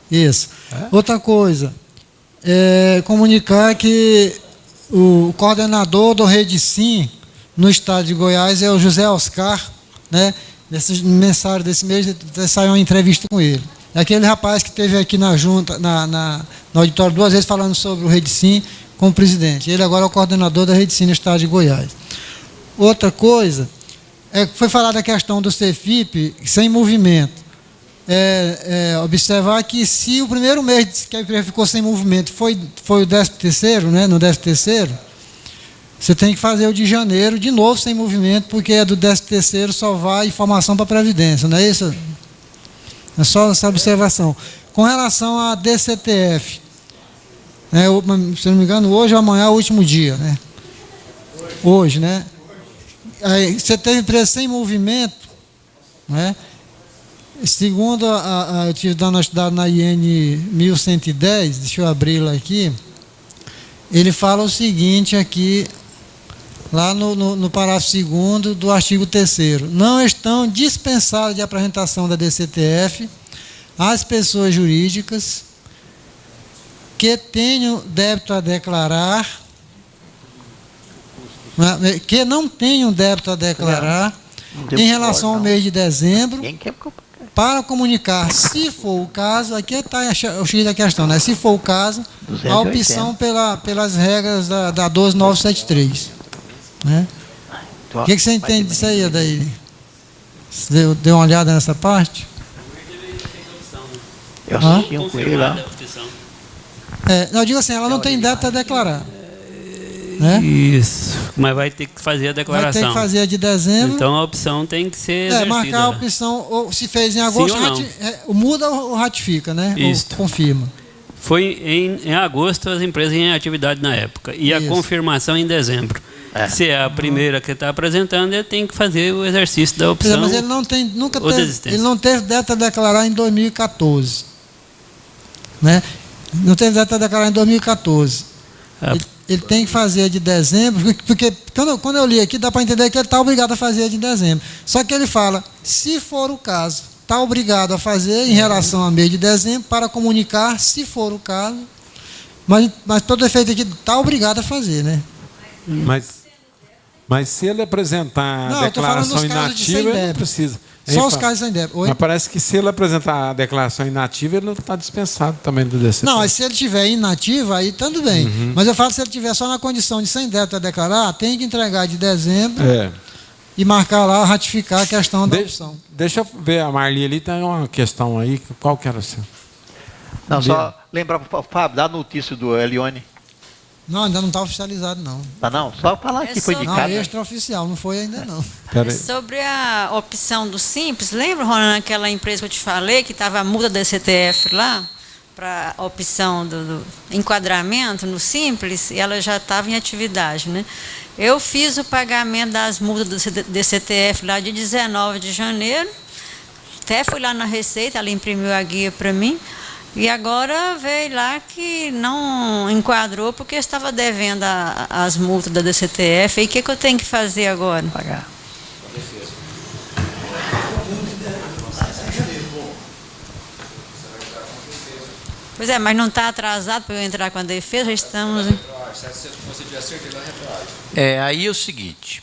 Isso. Outra coisa, comunicar que o coordenador do Rede Sim no estado de Goiás é o José Oscar, né? Nesse mensário desse mês saiu uma entrevista com ele. É aquele rapaz que esteve aqui na junta, no auditório 2 vezes falando sobre o Rede Sim com o presidente. Ele agora é o coordenador da Rede Sim no estado de Goiás. Outra coisa, foi falada a questão do CEFIP sem movimento. Observar que se o primeiro mês que a empresa ficou sem movimento foi o 13º, né, no 13º, você tem que fazer o de janeiro de novo sem movimento, porque é do 13º só vai informação para a Previdência, não é isso? É só essa observação. Com relação à DCTF, né, se não me engano, hoje ou amanhã é o último dia, né? Hoje, né? Aí, você teve empresa sem movimento, né? Segundo eu tive dando uma estudada na IN 1110, deixa eu abri-la aqui, ele fala o seguinte aqui, lá no parágrafo 2º do artigo 3º. Não estão dispensadas de apresentação da DCTF as pessoas jurídicas que tenham débito a declarar, que não tenham débito a declarar em relação ao mês de dezembro, para comunicar, se for o caso, aqui está o X da questão, né? Se for o caso, a opção pelas regras da 12973. Né? O que você entende disso aí, Adair? Você deu uma olhada nessa parte? Eu assisti com ele lá. Não, eu digo assim, ela não tem débito a declarar. Né? Isso, mas vai ter que fazer a declaração. Vai ter que fazer a de dezembro. Então a opção tem que ser exercida. Marcar a opção, ou se fez em agosto, muda ou ratifica, né? Isso. Ou confirma. Foi em agosto as empresas em atividade na época. E a confirmação em dezembro. Se é a primeira que está apresentando, ele tem que fazer o exercício da opção. Mas ele ele não teve débito a declarar em 2014. Né? Não teve débito a declarar em 2014. Ele tem que fazer de dezembro, porque quando eu li aqui, dá para entender que ele está obrigado a fazer de dezembro. Só que ele fala, se for o caso, está obrigado a fazer em relação ao mês de dezembro, para comunicar, se for o caso, mas todo efeito aqui está obrigado a fazer, né? Mas se ele apresentar a declaração inativa, ele não precisa. Só os casos sem débito. Mas parece que se ele apresentar a declaração inativa, ele não está dispensado também do DCT. Não, mas se ele tiver inativo, aí tudo bem. Mas eu falo, se ele tiver só na condição de sem débito a declarar, tem que entregar de dezembro e marcar lá, ratificar a questão da opção. Deixa eu ver, a Marli ali tem uma questão aí. Qual que era o seu? Não, só lembrar para o Fábio, dá a notícia do Elione. Não, ainda não está oficializado, não. Tá não? Só falar que foi de Não, casa. extraoficial, não foi ainda, não. Sobre a opção do Simples, lembra, Ronaldo, aquela empresa que eu te falei, que estava a multa da CTF lá, para a opção do enquadramento no Simples, e ela já estava em atividade, né? Eu fiz o pagamento das multas do DCTF lá de 19 de janeiro, até fui lá na Receita, ela imprimiu a guia para mim, e agora veio lá que não enquadrou porque estava devendo as multas da DCTF. E o que eu tenho que fazer agora? Pagar. Pois é, mas não está atrasado para eu entrar com a defesa, já estamos... Aí é o seguinte,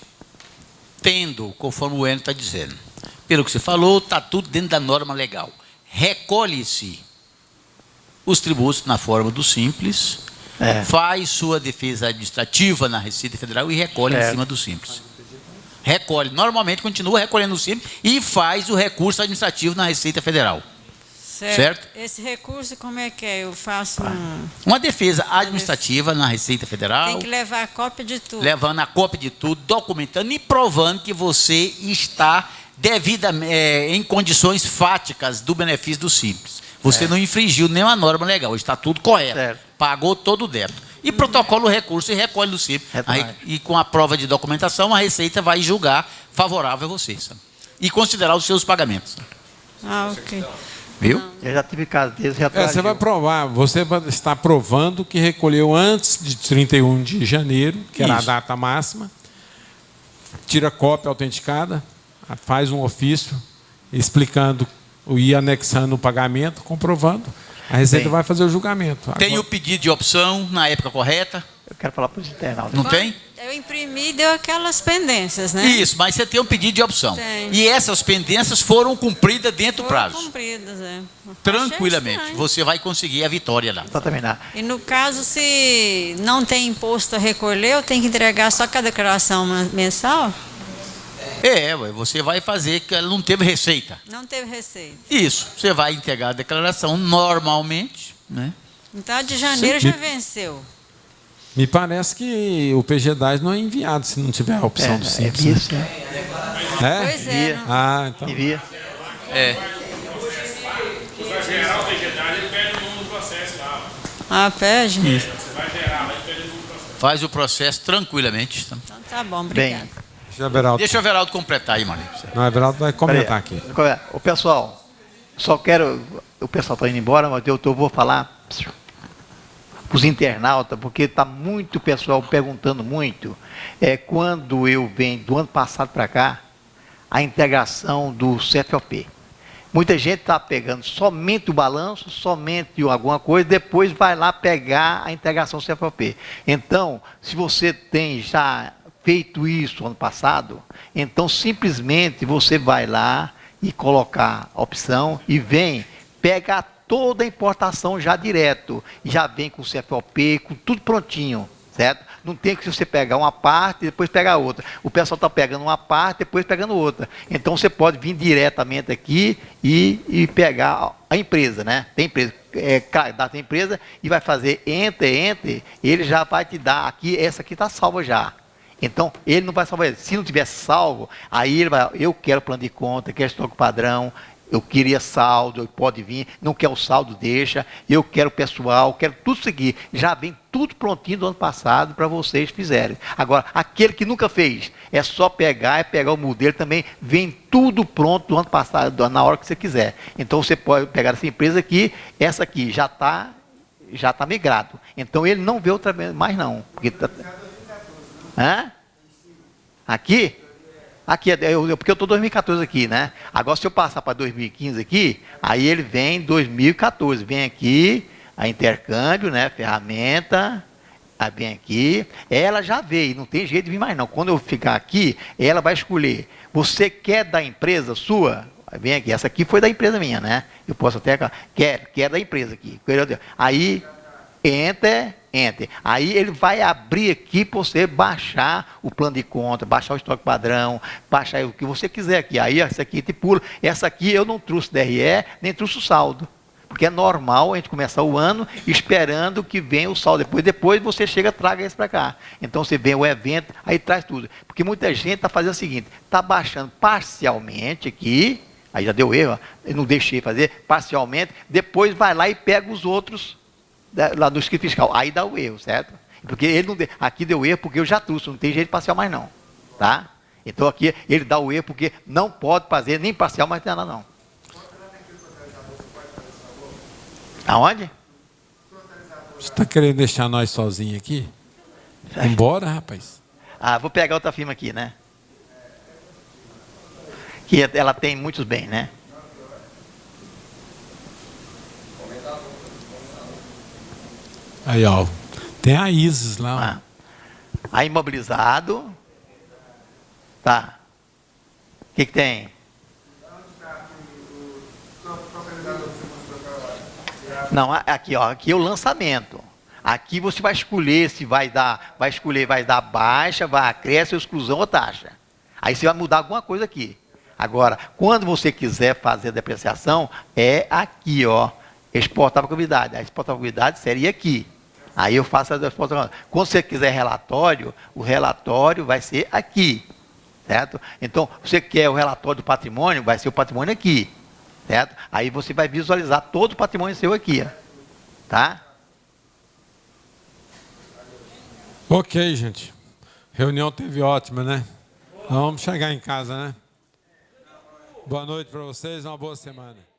tendo, conforme o Enio está dizendo, pelo que você falou, está tudo dentro da norma legal. Recolhe-se os tributos na forma do Simples, faz sua defesa administrativa na Receita Federal e recolhe em cima do Simples. Recolhe, normalmente continua recolhendo o Simples e faz o recurso administrativo na Receita Federal. Certo? Esse recurso, como é que é? Eu faço uma defesa administrativa na Receita Federal. Tem que levar a cópia de tudo. Levando a cópia de tudo, documentando e provando que você está devidamente em condições fáticas do benefício do Simples. Você não infringiu nenhuma norma legal, está tudo correto. Pagou todo o débito. E protocola o recurso e recolhe do Simples. Aí, e com a prova de documentação, a Receita vai julgar favorável a você. Sabe? E considerar os seus pagamentos. Ok. Viu? Eu já tive caso desse. Você vai provar, você vai estar provando que recolheu antes de 31 de janeiro, que era a data máxima, tira cópia autenticada, faz um ofício explicando e anexando o pagamento, comprovando. A Receita vai fazer o julgamento. Tem o pedido de opção na época correta? Eu quero falar para os internautas. Não tem? Eu imprimi e deu aquelas pendências, né? Isso, mas você tem um pedido de opção. Tem. E essas pendências foram cumpridas dentro do prazo. Cumpridas, Tranquilamente. Você vai conseguir a vitória lá. Para terminar. E no caso, se não tem imposto a recolher, eu tenho que entregar só com a declaração mensal? Você vai fazer que ela não teve receita. Não teve receita. Isso, você vai entregar a declaração normalmente, né? Então a de janeiro já venceu. Me parece que o PG10 não é enviado se não tiver a opção do Simples. Pois é. Então. Envia. Vai gerar o PG10, ele pede o número do processo lá. Pede? Você vai gerar, mas pede o número do processo. Faz o processo tranquilamente. Então tá bom, obrigado. Deixa o Everaldo completar aí, Maria. Não, o Everaldo vai comentar aqui. O pessoal, só quero... O pessoal está indo embora, mas eu vou falar para os internautas, porque está muito pessoal perguntando muito. Quando eu venho do ano passado para cá, a integração do CFOP. Muita gente está pegando somente o balanço, somente alguma coisa, depois vai lá pegar a integração do CFOP. Então, se você tem já feito isso ano passado, então simplesmente você vai lá e colocar a opção e vem pegar toda a importação já direto, já vem com o CFOP, com tudo prontinho, certo? Não tem que você pegar uma parte e depois pegar outra. O pessoal está pegando uma parte e depois pegando outra. Então você pode vir diretamente aqui e pegar a empresa, né? Tem empresa, data empresa e vai fazer enter, ele já vai te dar aqui, essa aqui está salva já. Então, ele não vai salvar. Se não tiver salvo, aí ele vai, eu quero plano de conta, quero estoque padrão, eu queria saldo, pode vir, não quer o saldo, deixa, eu quero pessoal, quero tudo seguir. Já vem tudo prontinho do ano passado para vocês fizerem. Agora, aquele que nunca fez, é só pegar o modelo também, vem tudo pronto do ano passado, na hora que você quiser. Então, você pode pegar essa empresa aqui, essa aqui já está migrado. Então, ele não vê outra vez mais não. Porque Aqui, porque eu estou 2014 aqui, né? Agora, se eu passar para 2015 aqui, aí ele vem 2014, vem aqui, a intercâmbio, né? Ferramenta, aí vem aqui, ela já veio, não tem jeito de vir mais não. Quando eu ficar aqui, ela vai escolher, você quer da empresa sua? Vem aqui, essa aqui foi da empresa minha, né? Eu posso até, quer da empresa aqui. Aí, enter. Aí ele vai abrir aqui para você baixar o plano de conta, baixar o estoque padrão, baixar o que você quiser aqui. Aí essa aqui te pula. Essa aqui eu não trouxe DRE, nem trouxe o saldo. Porque é normal a gente começar o ano esperando que venha o saldo. Depois você chega e traga isso para cá. Então você vem o evento, aí traz tudo. Porque muita gente está fazendo o seguinte, está baixando parcialmente aqui, aí já deu erro, eu não deixei fazer, parcialmente, depois vai lá e pega os outros lá do escrito fiscal. Aí dá o erro, certo? Porque ele não aqui deu erro porque eu já trouxe, não tem jeito parcial mais não. Tá? Então aqui ele dá o erro porque não pode fazer nem parcial mais nada não. Aonde? Você está querendo deixar nós sozinhos aqui? Vambora, rapaz. Ah, vou pegar outra firma aqui, né? Que ela tem muitos bens, né? Aí, ó. Tem a Isis lá. A imobilizado. Tá. O que tem? Não, aqui, ó, aqui é o lançamento. Aqui você vai escolher se vai dar baixa, vai acréscimo, exclusão ou taxa. Aí você vai mudar alguma coisa aqui. Agora, quando você quiser fazer a depreciação, é aqui, ó, exportar para a comunidade. A exportar para a comunidade seria aqui. Aí eu faço a exportação. Quando você quiser relatório, o relatório vai ser aqui, certo? Então, você quer o relatório do patrimônio, vai ser o patrimônio aqui. Certo? Aí você vai visualizar todo o patrimônio seu aqui, ó. Tá? Ok, gente. Reunião teve ótima, né? Nós vamos chegar em casa, né? Boa noite para vocês, uma boa semana.